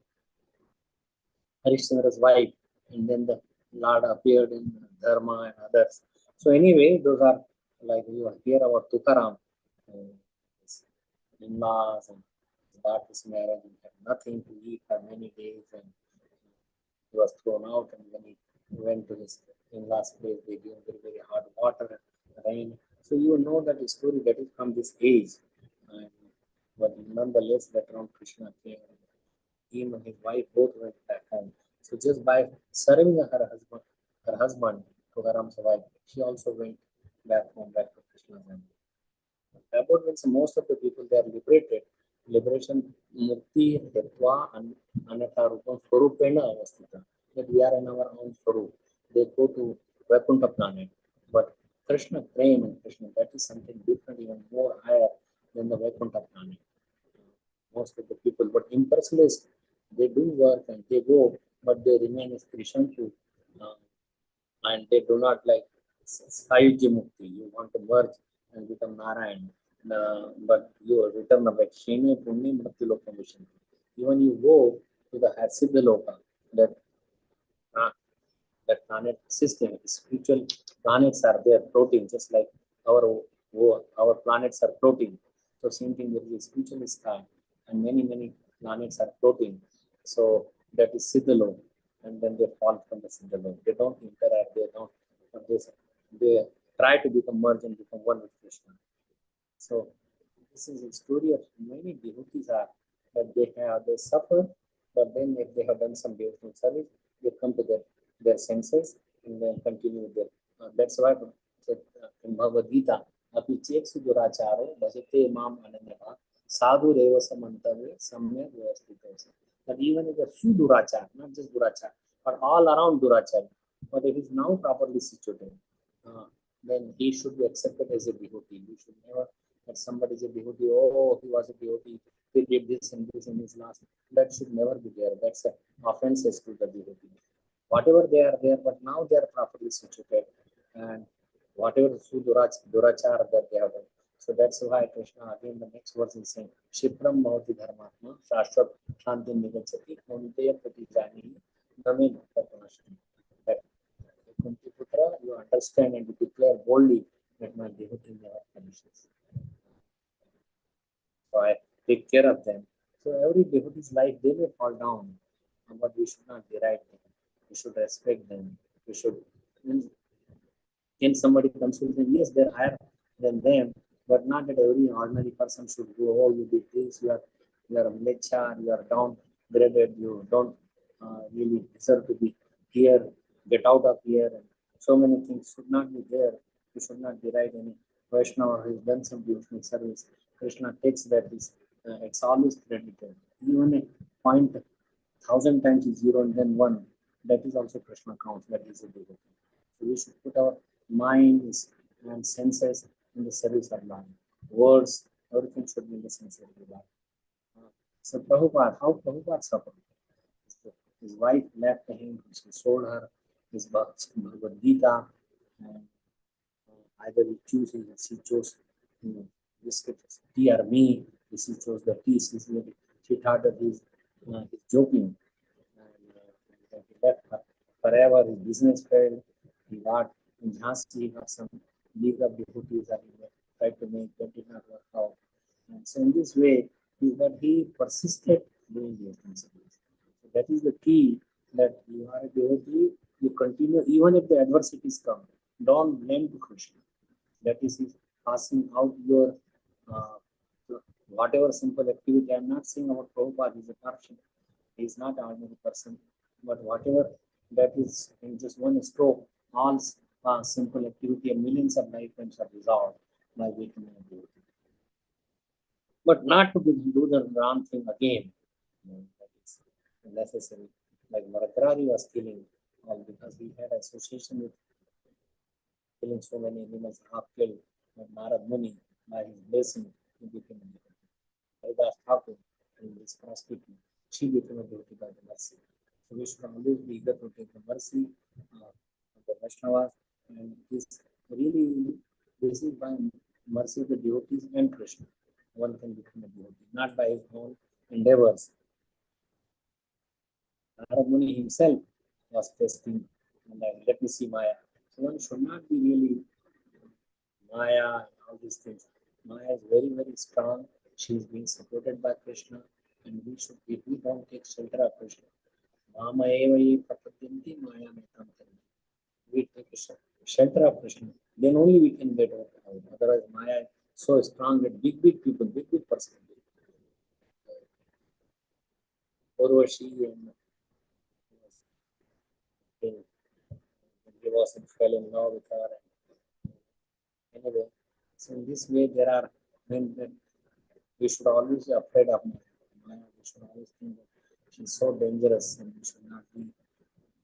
Harishchandra's wife, and then the Lord appeared in Dharma and others. So anyway, those are like you hear about Tukaram, his in-laws, and his daughter's marriage, and had nothing to eat for many days, and he was thrown out. And when he went to his in-laws' place, they gave him very hot water and rain. So you know that the story that is from this age. And But nonetheless, later on Krishna came. Him and his wife both went back home. So just by serving her husband to Garam's wife, she also went back home, back to Krishna's hand. About means most of the people they are liberated. Liberation mukti hetva anata rupam swarupena avastita. That we are in our own swarup. They go to Vaikuntha planet. But Krishna prema and Krishna, that is something different, even more higher than the Vaikuntha planet. Most of the people, but impersonalists, they do work and they go, but they remain as Krishna too. And they do not like Sayuji Mukti. You want to merge and become Narayan. But you return of Shine Punya Mukti Loka Mission. Even you go to the Siddha Loka, that that planet system, spiritual planets are there floating, just like our planets are floating. So same thing, there is a spiritual sky, and many planets are floating. So that is Siddhalo, and then they fall from the Siddhalo. They don't interact. They don't. They try to become merged and become one with Krishna. So this is a story of many devotees are that they suffer, but then if they have done some devotional service, they come to their senses and then continue their. That's why in Bhagavad Gita, api cheksu duracharo bhajate mam ananyah sadhu reva samantave samyak vyavastita. But even if a sudurachar, not just durachar, but all around durachar, but if it's now properly situated, then he should be accepted as a devotee. We should never that somebody is a devotee, oh, he was a devotee, he did this and this in his last. That should never be there. That's an offenses to the devotee. Whatever they are there, but now they are properly situated, and whatever durachar that they have done. So that's why Krishna again the next verse is saying, Shipram Bhavati Dharmatma, Shashvat Shanti Nigachati, Kunteya Pratijani, Name Bhaktapanashti. That Kunti Putra, you understand and you declare boldly that my devotee never perishes. So I take care of them. So every devotee's life, they may fall down, but we should not deride them. We should respect them. We should, when somebody comes to them, yes, they're higher than them, but not that every ordinary person should go, oh, you did this, you are a lecha, you are downgraded, you don't really deserve to be here, get out of here. And so many things should not be there. You should not deride any Vaishnava who has done some devotional service. Krishna takes that, it's always credited. Even a point 1,000 times is 0 and then 1, that is also Krishna counts, that is a devotee. So we should put our minds and senses in the service of Lord. Words, everything should be in the sense of Lord. So Prabhupada, how Prabhupada suffered? His wife left him, she sold her his Bhagavad Gita, and either he chooses, she chose this tea or me, she chose the tea, she thought that he's joking, and he left her forever, his business failed, he got in Jhansi, he got some league of devotees that he tried to make, that did not work out. And so in this way, he persisted doing these things. So that is the key, that you are a devotee, you continue, even if the adversities come, don't blame to Krishna. That is his passing out your whatever simple activity. I'm not saying about Prabhupada, he's a person. He's not an ordinary person. But whatever that is in just one stroke, all simple activity and millions of lifetimes are resolved by becoming a devotee. But not to do the wrong thing again. That is necessary. Like Marakrari was killing all because he had association with killing so many animals, half killed, but Narad Muni, by his blessing, he became a devotee. Haridas Thakur and this prostitute, she became a devotee by the mercy. So we should always be eager to take the mercy of the Vaishnavas, and this is by mercy of the devotees and Krishna. One can become a devotee, not by his own endeavors. Narad Muni himself was testing, and let me see Maya. So one should not be really Maya and all these things. Maya is very strong. She is being supported by Krishna, and we should, if we don't take shelter of Krishna, we take shelter of Krishna, then only we can get out. Otherwise, Maya is so strong that big people, big person, Urvashi and he was fell in love with her. And anyway, so in this way there are men that we should always be afraid of Maya. We should always think that she's so dangerous and we should not be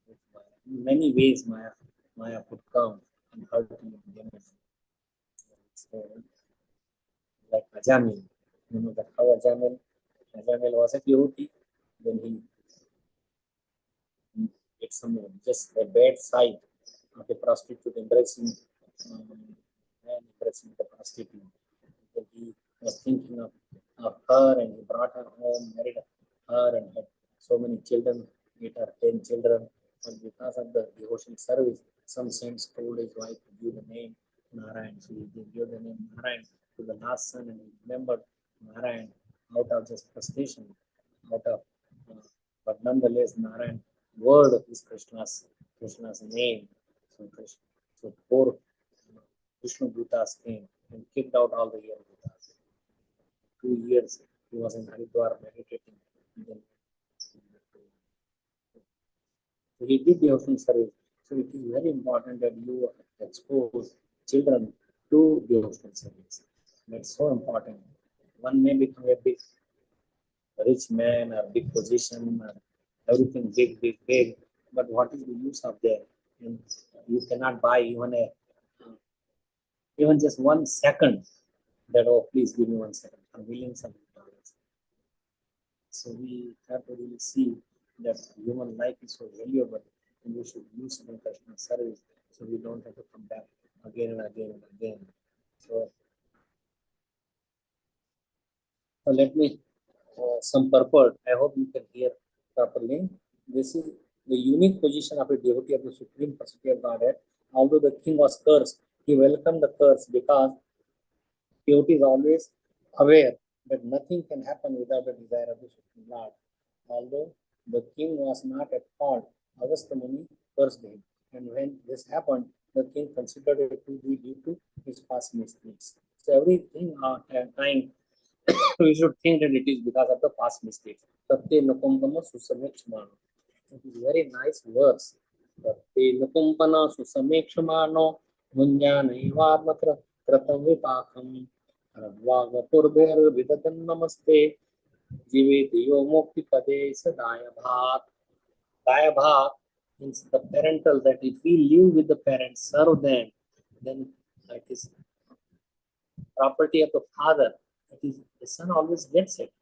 with Maya. In many ways, Maya could come and hurt you and damage you. So, like Ajamil, you know that how Ajamil was a devotee, then he it's some just a bad sight of a prostitute embracing man embracing the prostitute. Then he was thinking of her and he brought her home, married her and had so many children, 8 or 10 children. But because of the devotion service, some saints told his wife to give the name Narayan. So he gave the name Narayan to the last son and he remembered Narayan out of just frustration, out of but nonetheless Narayan word is Krishna's name. So poor Vishnu Bhutas came and kicked out all the young Bhutas. 2 years he was in Haridwar meditating. Then so he did devotion service. So it is very important that you expose children to devotion service. That's so important. One may become a big rich man or big position or everything big, but what is the use of that? And you cannot buy even just 1 second that, oh, please give me 1 second. I'm willing some dollars. So we have to really see that human life is so valuable and we should use some Krishna service so we don't have to come back again and again and again. So let me some purport. I hope you can hear properly. This is the unique position of a devotee of the Supreme Personality of Godhead. Although the king was cursed, he welcomed the curse because devotee is always aware that nothing can happen without the desire of the Supreme Lord. Although the king was not at fault, Agastya Muni cursed him. And when this happened, the king considered it to be due to his past mistakes. So everything time we should think that it is because of the past mistakes. Tate nukumpana susamekshmano. It is very nice verse. Tate nukumpana susamekshmano munjyanaivarmatra kratam vipakam radvaga purber vidatan namaste jive diyo mukti pade sadaya bhat. Daya bhat means the parental, that if we live with the parents, serve them, then it is property of the father. It is the son always gets it.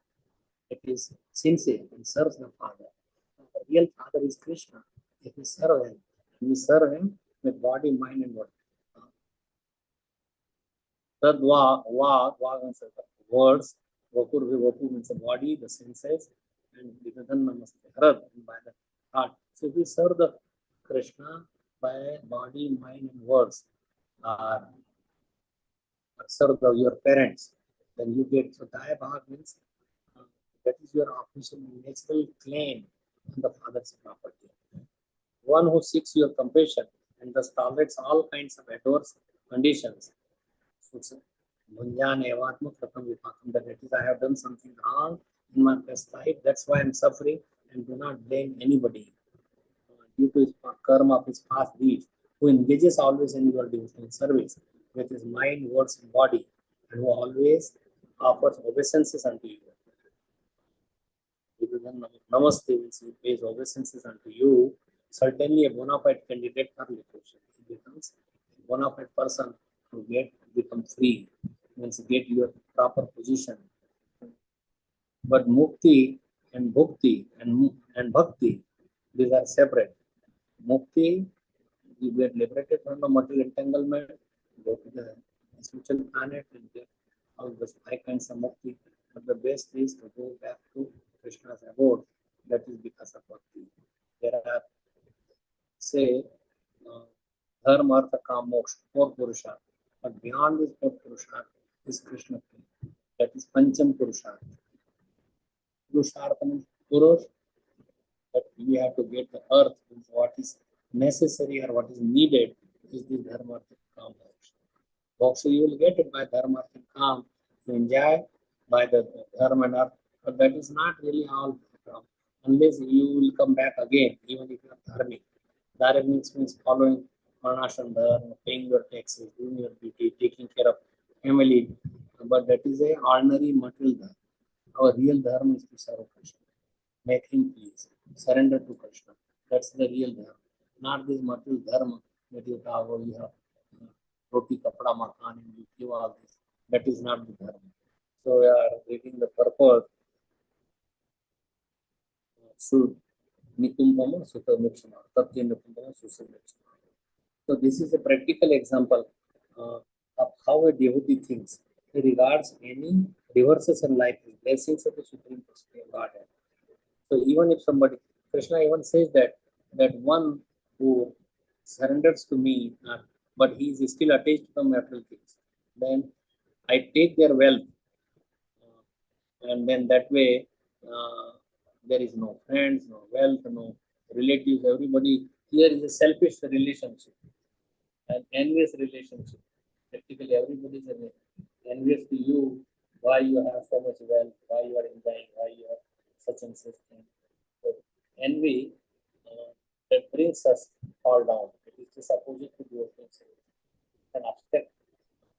It is sincere and serves the father. The real father is Krishna. If we serve him with body, mind, and word. Means the words. Vapu means the body, the senses, and Vidadhan namaste. Harad by the heart. So if we serve the Krishna by body, mind, and words, serve your parents, then you get. So Daya Bhag means that is your official natural claim on the father's property. One who seeks your compassion and thus tolerates all kinds of adverse conditions. So, that is, I have done something wrong in my past life, that's why I'm suffering, and do not blame anybody due to his karma of his past deeds, who engages always in your devotional service with his mind, words, and body, and who always offers obeisances unto you. Namaste means he pays obeisances unto you. Certainly a bona fide candidate for liberation. He becomes a bona fide person to become free, means get your proper position. But mukti and bhukti and bhakti, these are separate. Mukti, you get liberated from the material entanglement, go to the spiritual planet and get all the 5 kinds of mukti. But the best is to go back to Krishna's abode. That is because of bhakti. There are, say, dharma, artha, kam, moksha, 4 purusha. But beyond this 4 purusha is Krishna. That is pancham purusha. Purushartha means purush, that we have to get the earth, what is necessary or what is needed is the dharma, artha, kam, moksha. Moksha you will get it by dharma, artha, kam. You enjoy by the dharma and artha, but that is not really all unless you will come back again, even if you are dharmic. Dharmic means following varnashram dharma, paying your taxes, doing your duty, taking care of family. But that is a ordinary material dharma. Our real dharma is to serve Krishna, make him please, surrender to Krishna. That's the real dharma, not this material dharma that you have, you have roti, kapda, makan, and you give all this. That is not the dharma. So we are reading the purpose. So Nikumbama Sutta Mukshama, Tatya Nikumbama Sutta Mukshama. So this is a practical example of how a devotee thinks. He regards any reverses in life as blessings of the Supreme Personality of Godhead. So even if somebody, Krishna even says that one who surrenders to me, but he is still attached to the material things, then I take their wealth, and then that way there is no friends, no wealth, no relatives. Everybody here is a selfish relationship, an envious relationship. Practically everybody is envious to you, why you have so much wealth, why you are enjoying, why you have such and such thing. So envy that brings us all down. It is just opposite to devotional service. An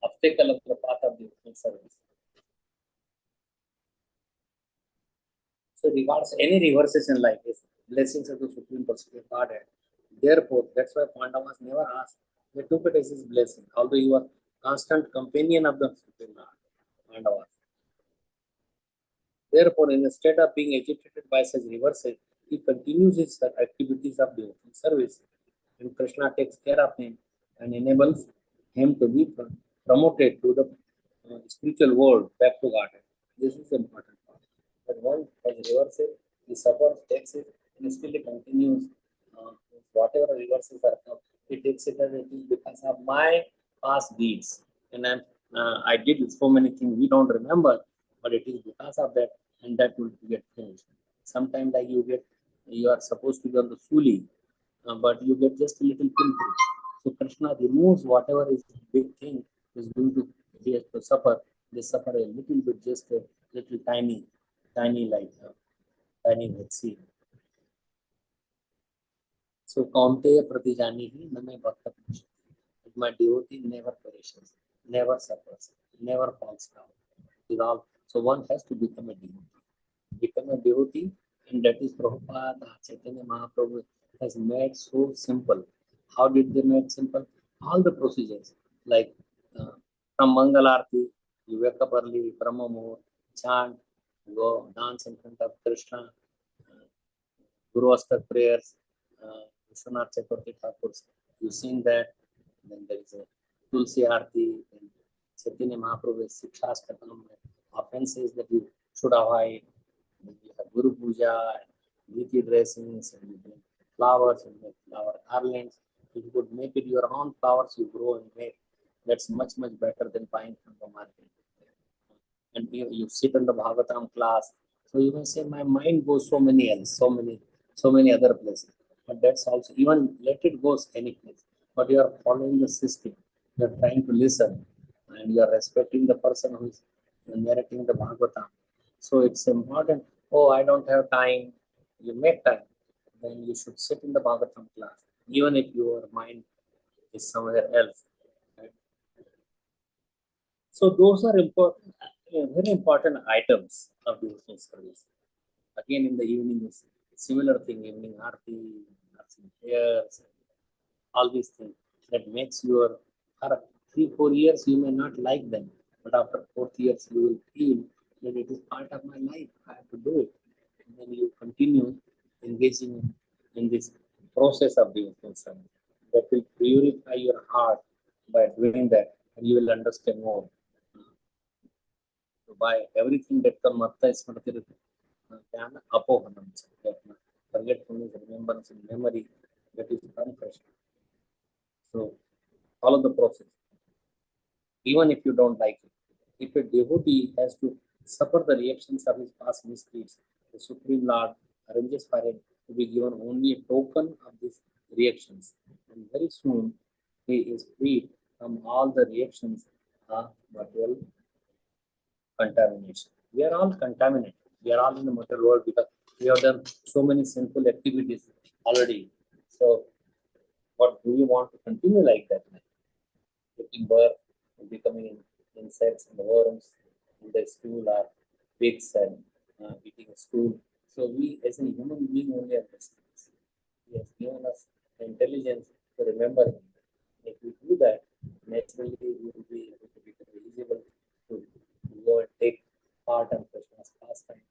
obstacle of the path of devotional service. So regards any reverses in life is blessings of the Supreme Personality of Godhead. Therefore, that's why Pandavas never asked. They took it as his blessing, although he was constant companion of the Supreme Lord, Pandavas. Therefore, instead of being agitated by such reverses, he continues his activities of devotional service, and Krishna takes care of him and enables him to be promoted to the spiritual world, back to Godhead. This is the important part. That one has reverses, he suffers, takes it, and still he continues. Whatever reverses are come, he takes it as it is because of my past deeds. And I did so many things we don't remember, but it is because of that, and that will get changed. Sometimes like you are supposed to be on the suli, but you get just a little pinprick. So Krishna removes whatever is big thing is going to he has to suffer. They suffer a little bit, just a little tiny like tiny vaccine. So Kaunteya Pratijanihi Name Bhakta Purush. My devotee never perishes, never suffers, never falls down. It all, so one has to become a devotee. Become a devotee, and that is Prabhupada, Chaitanya Mahaprabhu has made so simple. How did they make simple? All the procedures, like from Mangalarti, you wake up early, Brahma Muhurt, chant, go dance in front of Krishna, Guru Astak prayers, Vishwanath Chaturthi Thakur's, you sing that. Then there is a Tulsi Arti, then Chaitanya Mahaprabhu's Sikshastakam, offenses that you should avoid. Then you have Guru Puja, Niti dressings, and you bring flowers and make flower garlands. If you could make it your own flowers, you grow and make. That's much better than buying from the market. And you sit in the Bhagavatam class. So you may say, my mind goes so many other places. But that's also, even let it go any place. But you are following the system. You are trying to listen, and you are respecting the person who is narrating the Bhagavatam. So it's important. Oh, I don't have time. You make time. Then you should sit in the Bhagavatam class, even if your mind is somewhere else. Right? So those are important, very important items of devotional service. Again, in the evening is similar thing, evening aarti, nursing prayers, all these things that makes your, for 3-4 years you may not like them, but after 4th years you will feel that it is part of my life, I have to do it. And then you continue engaging in this process of devotional service. That will purify your heart by doing that, and you will understand more. So by everything that comes, Matta Smriti Jnana Apohanam. Forgetfulness, remembrance, and memory, that is confession. So follow the process, even if you don't like it. If a devotee has to suffer the reactions of his past misdeeds, the Supreme Lord arranges for him to be given only a token of these reactions, and very soon he is freed from all the reactions of material contamination. We are all contaminated. We are all in the material world because We have done so many sinful activities already. So, what do you want to continue like that? Giving birth and becoming insects and worms in the stool or pigs and eating stool. So, we as a human being only understand. He has given us the intelligence to remember him. If we do that, naturally we will be able to become eligible to go and take part in Krishna's pastime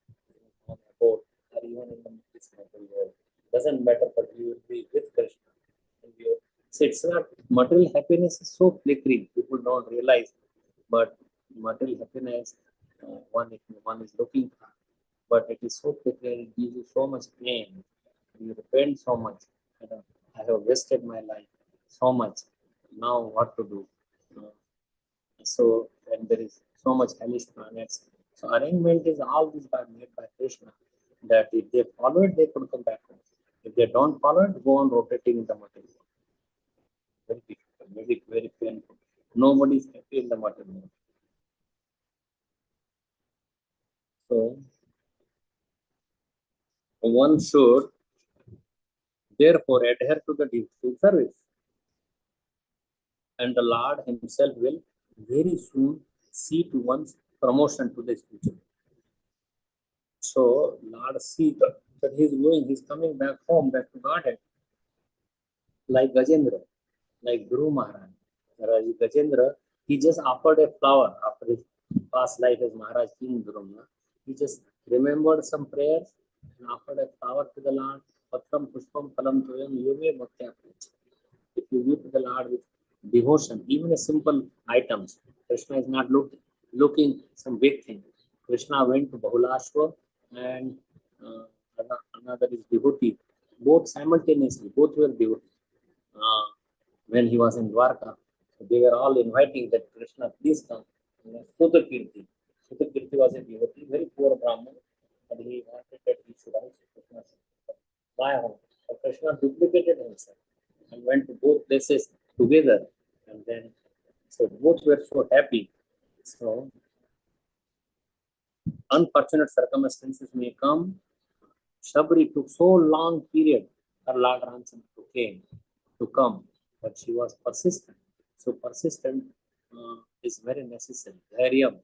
on a boat or even in the material world. Doesn't matter, but we will be with Krishna. And so it's not material happiness is so flickering. People don't realize, but material happiness one is looking for, but it is so flickering. It gives you so much pain. You repent so much. I have wasted my life so much. Now what to do? So when there is so much hellish planets, so arrangement is all this made by Krishna. That if they follow it, they could come back home. If they don't follow it, go on rotating in the material world. Very difficult, very painful. Nobody is happy in the material world. So one should therefore adhere to the dutiful service. And the Lord himself will very soon see to one's promotion to the spiritual. So Lord see that he's coming back home, back to Godhead, like Gajendra, like Guru Maharaj. Gajendra, he just offered a flower after his past life as Maharaj King Guru. He just remembered some prayers and offered a flower to the Lord. Patram Pushpam Phalam Toyam Yume Bhaktya. If you give to the Lord with devotion, even a simple items, Krishna is not looking some big thing. Krishna went to Bahulashwa and another is devotee. Both simultaneously, both were devotee. When he was in Dwarka, they were all inviting that Krishna, please come. Sutakirti. Sutakirti was a devotee, very poor Brahman, and he wanted that he should also Krishna. Why? Krishna duplicated himself and went to both places together, and then so both were so happy. So unfortunate circumstances may come. Shabri took so long period for Lord Ramchandra to come, but she was persistent. So persistent is very necessary. Dharyam.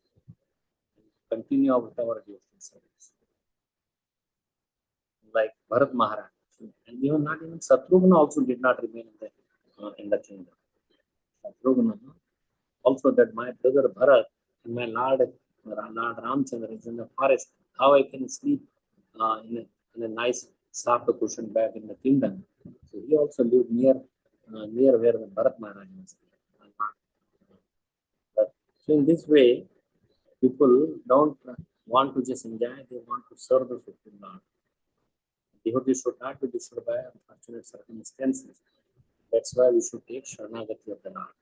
Continue with our devotional service. Like Bharat Maharaj. And even not even Satrughna also did not remain in the kingdom. Satrughna, also that my brother Bharat and my Lord Ramchandra is in the forest. How I can sleep in a nice soft cushion bag in the kingdom. So he also lived near where the Bharat Maharaj was. But so in this way, people don't want to just enjoy, they want to serve the Supreme Lord. Devotees should not be disturbed by unfortunate circumstances. That's why we should take Sharanagati of the Lord.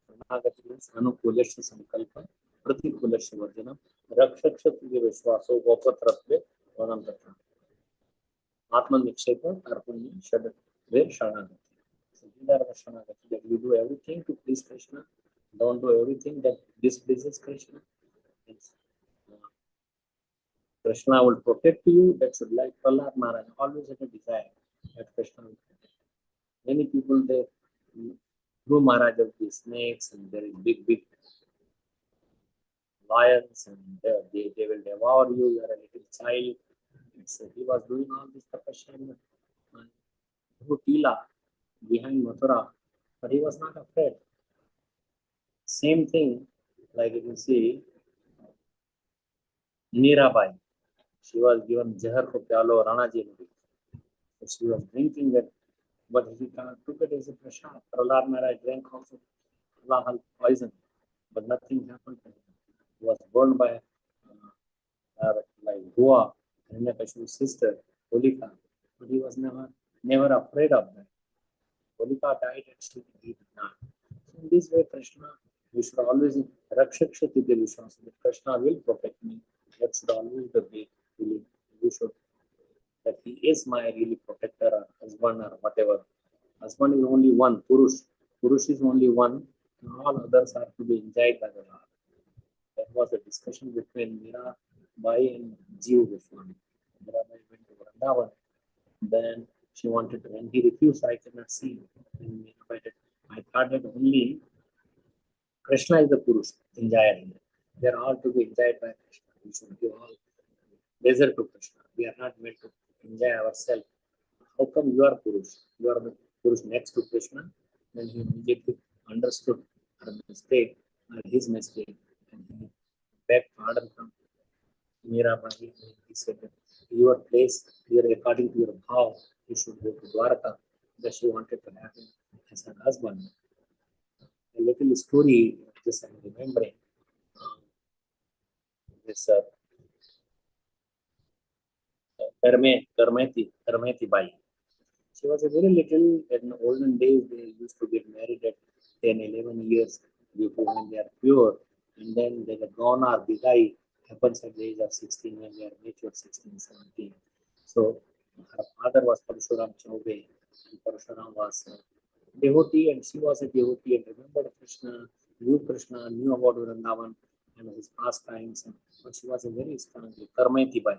Sharanagati means Anukulasya Sankalpa, Pratikulasya Varjanam, Rakshakshati Vishwaso, Gopatrapve, Vanamtatra. Atman Nikshepa, Arpunya, Shad, where Sharanagati. So these are the Sharanagati, that you do everything to please Krishna, don't do everything that displeases Krishna. Krishna will protect you. That should, like Prahlad Maharaj always had a desire that Krishna will protect. Many people, they Guru Maharaj of the snakes and there is big lions and they will devour you. You are a little child. He was doing all this tapasya in Tila behind Mathura, but he was not afraid. Same thing, like you can see, Mirabai. She was given Jahar ko pyalo Rana ji. She was drinking that, but he took it as a prasad. Prahlad Maharaj drank also poison, but nothing happened to him. He was burned by like Goa, Hiranyakashipu's sister, Holika, but he was never afraid of that. Holika died and she did not. So in this way, Krishna, we should always Rakshakshati Vishwas, that Krishna will protect me. That should always be belief. We should that he is my really protector or husband or whatever. Husband is only one, Purush. Purush is only one, and all others are to be enjoyed by the Lord. That was a discussion between Mira Bai and Jeev Goswami. Mirabai went to Vrindavan. Then she wanted to, and he refused, I cannot see. And Mirabai said, I thought that only Krishna is the Purush, enjoyer. They are all to be enjoyed by Krishna. We should give all pleasure to Krishna. We are not meant to enjoy ourselves. How come you are Purush? You are the Purush next to Krishna. Then he immediately understood her mistake, his mistake, and he begged pardon from Mirabai. He said that your place here, according to your vow, you should go to Dwarka. That she wanted to have him as her husband. A little story, just I'm remembering. This Karmeti Bai. She was a very little, in the olden days, they used to get married at 10, 11 years before when they are pure. And then the Gauna Bidai happens at the age of 16 when they are mature, 16, 17. So her father was Parshuram Chaube and Parshuram was a devotee and she was a devotee and remembered Krishna, knew about Vrindavan and his pastimes. But she was a very strong Karmeti Bai.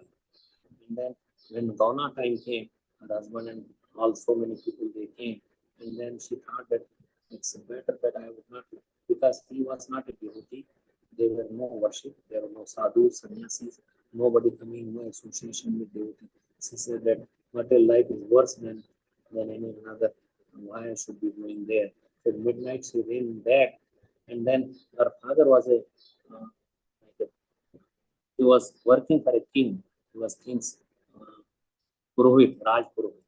And then when Gauna time came, her husband and all so many people they came, and then she thought that it's better that I would not, because he was not a devotee. There were no worship, there were no sadhus, sannyasis, nobody coming, no association with devotee. She said that material life is worse than any another. Why I should be going there? At midnight she ran back, and then her father was like he was working for a king. He was king's Purohit, Raj Purohit.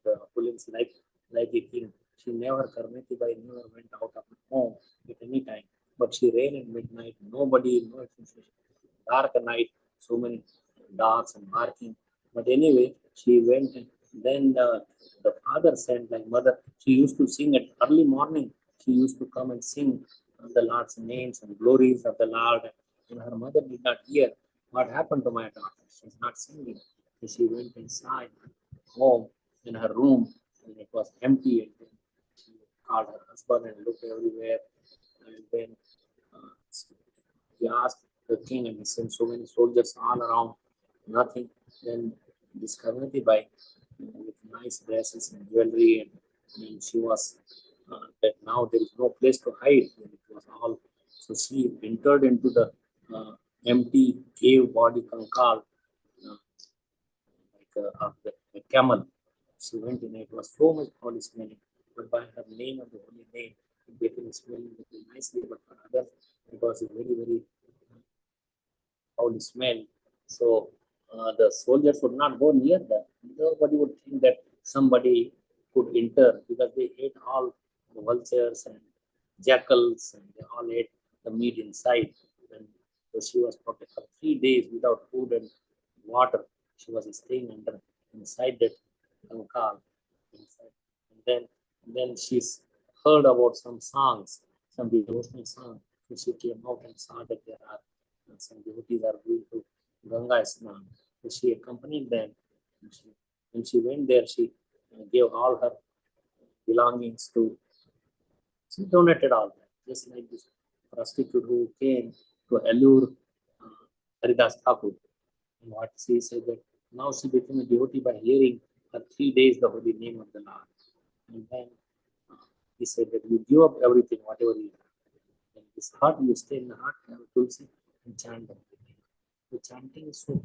The opulence like a king. She never, Karmeti Bai never went out of her home at any time. But she ran at midnight, nobody, no association. Dark night, so many dogs and barking. But anyway, she went and then the father sent like mother. She used to sing at early morning. She used to come and sing the Lord's names and glories of the Lord. And her mother did not hear what happened to my daughter. She's not singing. So she went inside home in her room and it was empty. And then she called her husband and looked everywhere. And then he asked the king and he sent so many soldiers all around, nothing. Then this Karmati Bai with nice dresses and jewelry and she was that now there is no place to hide. It was all, so she entered into the empty cave body Kankal of the camel. She went in, it was so much holy smelling, but by her name of the holy name, it became smelling very nicely, but for others, it was a very, very holy smell. So the soldiers would not go near them. Nobody would think that somebody could enter because they ate all the vultures and jackals and they all ate the meat inside. And so she was protected for 3 days without food and water. She was staying under inside that kankal. And then she's heard about some songs, some devotional songs. So she came out and saw that there are some devotees are going to Ganga Snan. So she accompanied them. And when she went there, she gave all her belongings to, she donated all that. Just like this prostitute who came to allure Haridas Thakur. And what she said that now she became a devotee by hearing for 3 days the holy name of the Lord. And then he said that you give up everything, whatever you have. And this heart, you stay in the heart, have Tulsi and chant everything. The chanting is so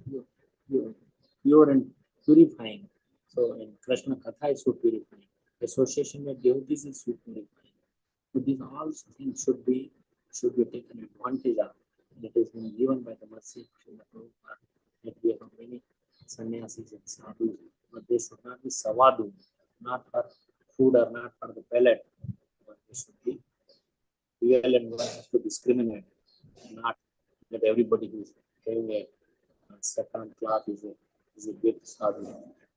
pure and purifying. So in Krishna Katha is so purifying. Association with devotees is so purifying. So these all things should be taken advantage of. And it is been given by the mercy of Srila Prabhupada that we have many sannyasis and sadhus, but they should not be savadu, not for food or not for the palate, but they should be real and one has to discriminate, not that everybody who is having a second class is a big sadhu.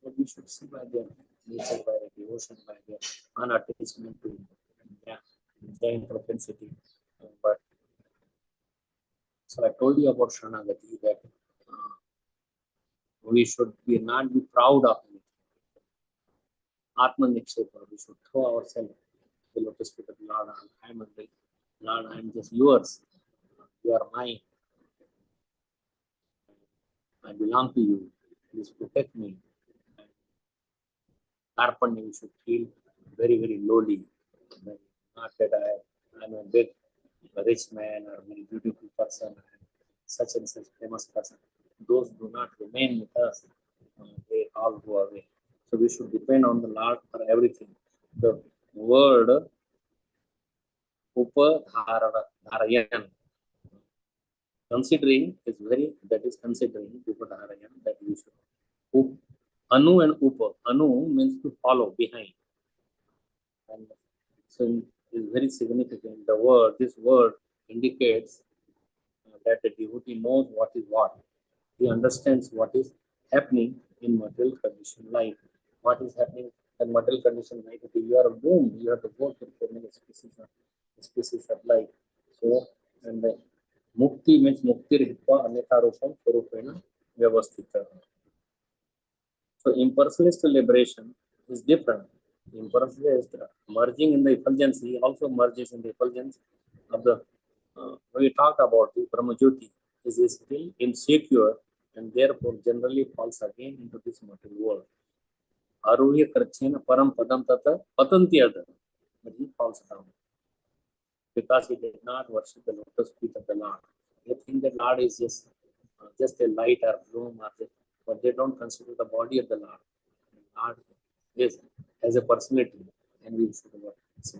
But we should see by their nature, by their devotion, by their unattachment to enjoying propensity. But so I told you about Sharanagati that we should not be proud of anything. Atman Nikshepa, we should throw ourselves to the lotus feet of Lord. I am just yours. You are mine. I belong to you. please protect me. Arpan, you should feel very, very lowly. Not that I'm a big rich man or very beautiful person, such and such famous person. Those do not remain with us. They all go away. So we should depend on the Lord for everything. The word Upadharayan, considering is very, that is considering Upadharayan, that we should. Anu and Upa. Anu means to follow behind. And so it's very significant. This word indicates that the devotee knows what is what. He understands what is happening in material condition life. What is happening in material condition life? If you are doomed, you have to go through so many species of life. So, and the mukti means muktir hitva anetha rupam swarupena vyavasthita. So impersonalist liberation is different. Impersonalist merging in the effulgence, he also merges in the effulgence of the, when we talk about the Brahmajyoti, is still insecure and therefore generally falls again into this material world. Aruhya karchena param padam tata patanti adha, but he falls down because he did not worship the lotus feet of the Lord. They think that Lord is just a light or bloom, but they don't consider the body of the Lord. Lord is as a personality, and we should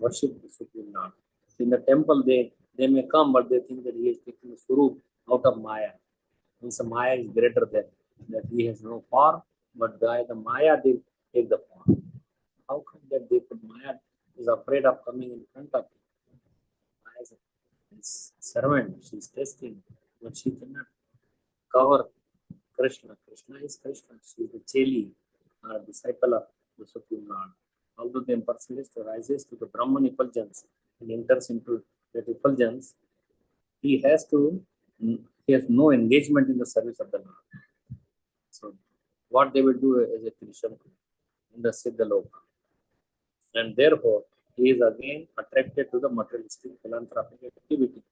worship the Supreme Lord. In the temple, they may come, but they think that he is taking the Swarup out of Maya. Means Maya is greater than that. He has no form, but by the Maya they take the form. How come that they put Maya is afraid of coming in front of him? Maya is his servant, she is testing, but she cannot cover Krishna. Krishna is Krishna. She is the Cheli, disciple of the Supreme Lord. Although the impersonalist rises to the Brahman effulgence and enters into that effulgence, he has no engagement in the service of the Lord. So, what they will do is a Krishna in the Siddhaloka. And therefore, he is again attracted to the materialistic philanthropic activity.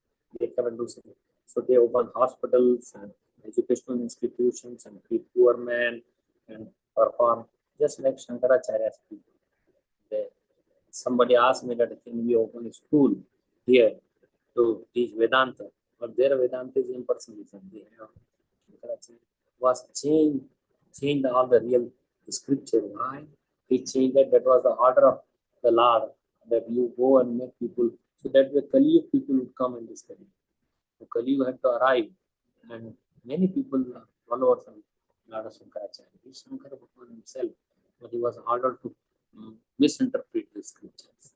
They come and do something. So, they open hospitals and educational institutions and feed poor men and perform just like Shankaracharya's people. Somebody asked me that can we open a school here to teach Vedanta, but their Vedanta is impersonalism. Shankaracharya was changed all the real scripture. Why? He changed that. That was the order of the Lord, that you go and make people, so that the Kali people would come and study. So Kali had to arrive, and many people, followers of Lord Shankaracharya. He is Shankara Bhagwan himself, but he was ordered to misinterpret the scriptures.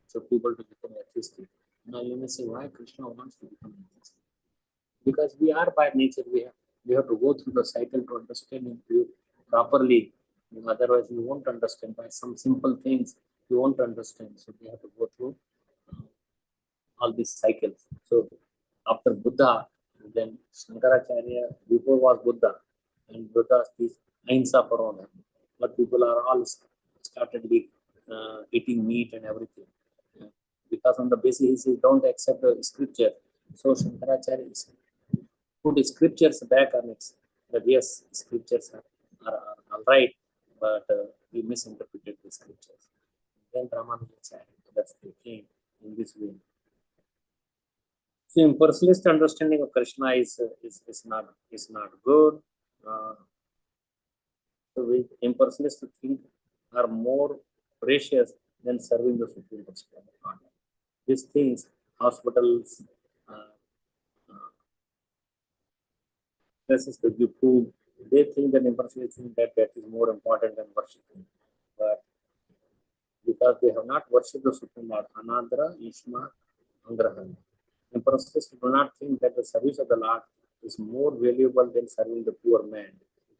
So people to become atheistic. Now you may say, why Krishna wants to become atheistic? Because we are by nature, we have to go through the cycle to understand it properly. Otherwise, you won't understand. By some simple things, you won't understand. So we have to go through all these cycles. So after Buddha, then Shankaracharya, before was Buddha, and Buddha is Ahimsa Parona. But people are all started eating meat and everything. Because on the basis he don't accept the scripture. So Shankaracharya put the scriptures back on it. That yes, scriptures are all right, but he misinterpreted the scriptures. Then Ramanujacharya, that's the king in this way. So impersonalist understanding of Krishna is not good. So we impersonalists think are more precious than serving the Supreme Personality of God. These things, hospitals, places to give food, they think that impersonalists think that is more important than worshiping. But because they have not worshipped the Supreme Lord, Anandra, Ishma, Angrahan. Impersonalists do not think that the service of the Lord is more valuable than serving the poor man.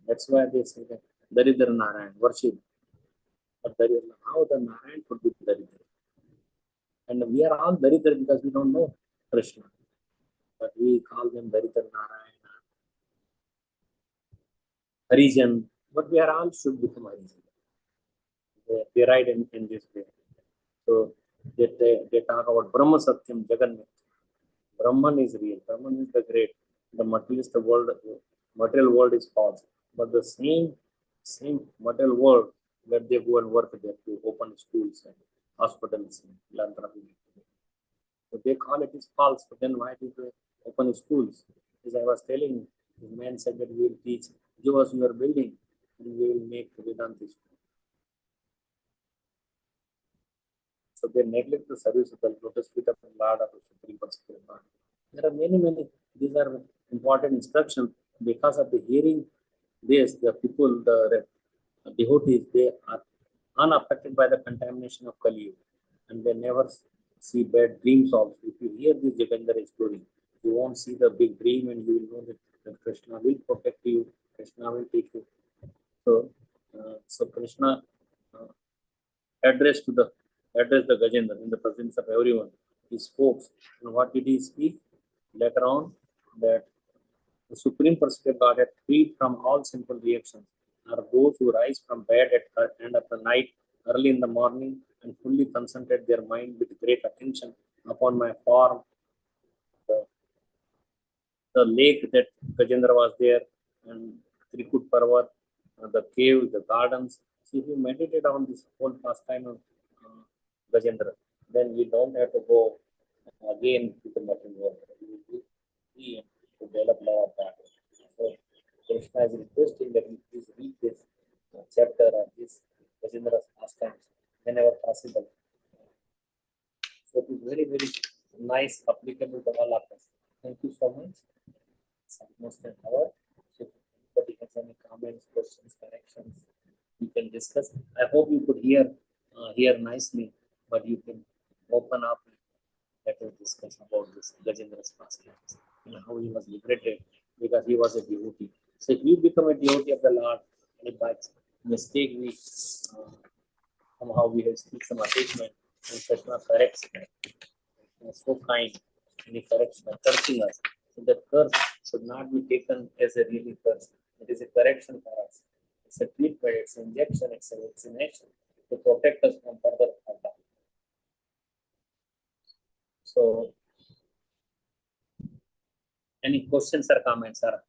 That's why they say that Daridra Narayan, worship. But how the Narayan could be Daridra? And we are all Daridra because we don't know Krishna. But we call them Daridra Narayana, Harijan. But we are all should become Harijan. They write in this way. So they talk about Brahma Satyam Jagannath. Brahman is real. Brahman is the great. The materialist world material world is false. But the same material world, let they go and work there to open schools and hospitals and philanthropy. So they call it is false, but then why did they open schools? As I was telling, the man said that we will teach, give us your building, and we will make Vedanta school. So they neglect the service of the lotus feet of the Lord of the Supreme Personality of God. There are many, these are important instructions. Because of the hearing this, the people, the devotees, they are unaffected by the contamination of Kali Yuga, and they never see bad dreams also. If you hear this Jagandhara story, you won't see the big dream, and you will know that Krishna will protect you, Krishna will take you. So Krishna addressed the Gajendra in the presence of everyone. He spoke, and what did he speak? Later on, that the Supreme Personality of Godhead, freed from all sinful reactions, are those who rise from bed at the end of the night, early in the morning, and fully concentrate their mind with great attention upon my form, the lake that Gajendra was there, and Trikut Parvat, the cave, the gardens. So if you meditate on this whole pastime of Gajendra, then we don't have to go again to the material world. We will be to develop love of that. So Krishna is requesting that we please read this chapter of this Gajendra's pastimes whenever possible. So it is very nice, applicable to all of us. Thank you so much. It's almost an hour. So if anybody has any comments, questions, corrections, we can discuss. I hope you could hear nicely, but you can open up and let us discuss about this Gajendra's pastimes and how he was liberated because he was a devotee. So if you become a devotee of the Lord, and if by mistake we somehow we have still some attachment, and Krishna corrects me. He is so kind, and he corrects by cursing us. So the curse should not be taken as a really curse. It is a correction for us. It's a treatment, it's an injection, it's a vaccination to protect us from further harm. So, any questions or comments, sir?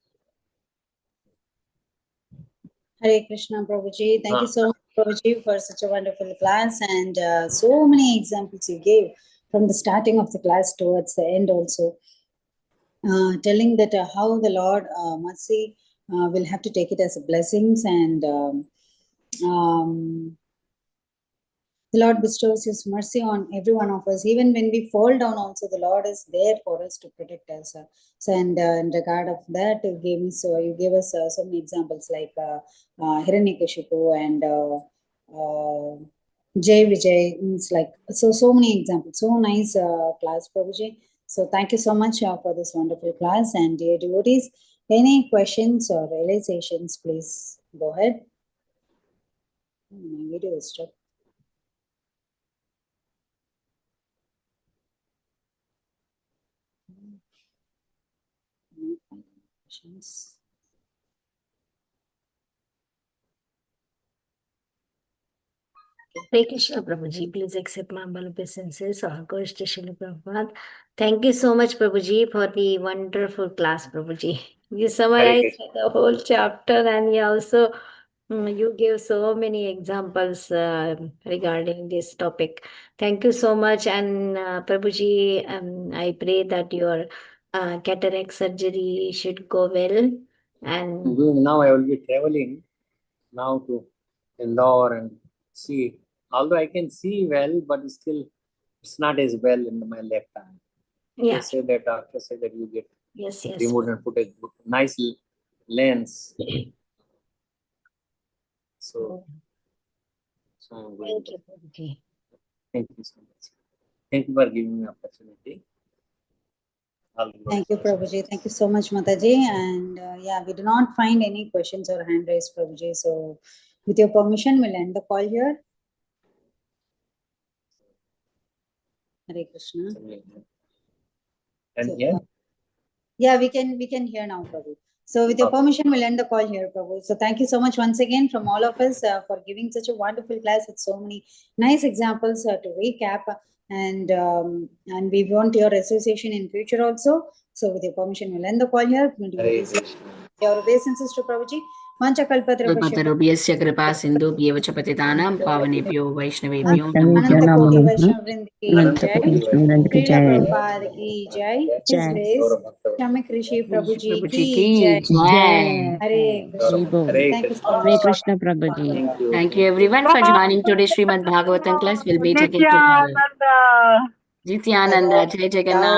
Hare Krishna, Prabhuji. Thank you so much, Prabhuji, for such a wonderful class, and so many examples you gave from the starting of the class towards the end also, telling that how the Lord mercy will have to take it as a blessings, and the Lord bestows His mercy on every one of us. Even when we fall down also, the Lord is there for us to protect us. So, and in regard of that, you gave us so many examples like Hiranyakashipu and Jai Vijay. It's like so many examples. So nice class, Prabhuji. So thank you so much for this wonderful class. And dear devotees, any questions or realizations, please go ahead. My video is stopped. Questions. Hare Krishna, Prabhuji. Please accept my humble obeisances. All goes to Srila Prabhupada. Thank you so much, Prabhuji, for the wonderful class, Prabhuji. You summarized the whole chapter, and you also you gave so many examples regarding this topic. Thank you so much. And Prabhuji, I pray that your cataract surgery should go well. And now I will be traveling now to Indore and see. Although I can see well, but still it's not as well in my left eye. yeah, They say that doctor said that you get yes, removed and put a nice lens. So I'm going thank you, Prabhuji. Thank you so much. Thank you for giving me opportunity. Thank you, Prabhuji. Thank you so much, Mataji. And yeah, we do not find any questions or hand raised, Prabhuji. So with your permission, we'll end the call here. Hare Krishna. And So, here? Yeah, we can hear now, Prabhu. So with your permission, we'll end the call here, Prabhu. So thank you so much once again from all of us for giving such a wonderful class with so many nice examples to recap. And we want your association in future also. So with your permission, we'll end the call here. Hare Krishna. Your obeisances to Prabhuji. Mancha kalpatarupasya Kalpatarubhyasya kripa sindhubhyev च पतितानां पावनेभ्यो वैष्णवेभ्यो नमो वैष्णवेभ्यो Ananta नमो Koti नमः Vaishnava Vrind ki अनंत jai. कोटि वैष्णववृंद की Srila जय Prabhupada ki jai. His जय grace. Samik Rishi Prabhuji प्रभु जी ki की jai. जय Hare Krishna. हरि बोल Thank you so Hare much. Krishna Prabhu ji Thank you everyone for joining today's Srimad Bhagavatam class. We'll meet again tomorrow. Nityananda. Nityananda, Jai Jagannath.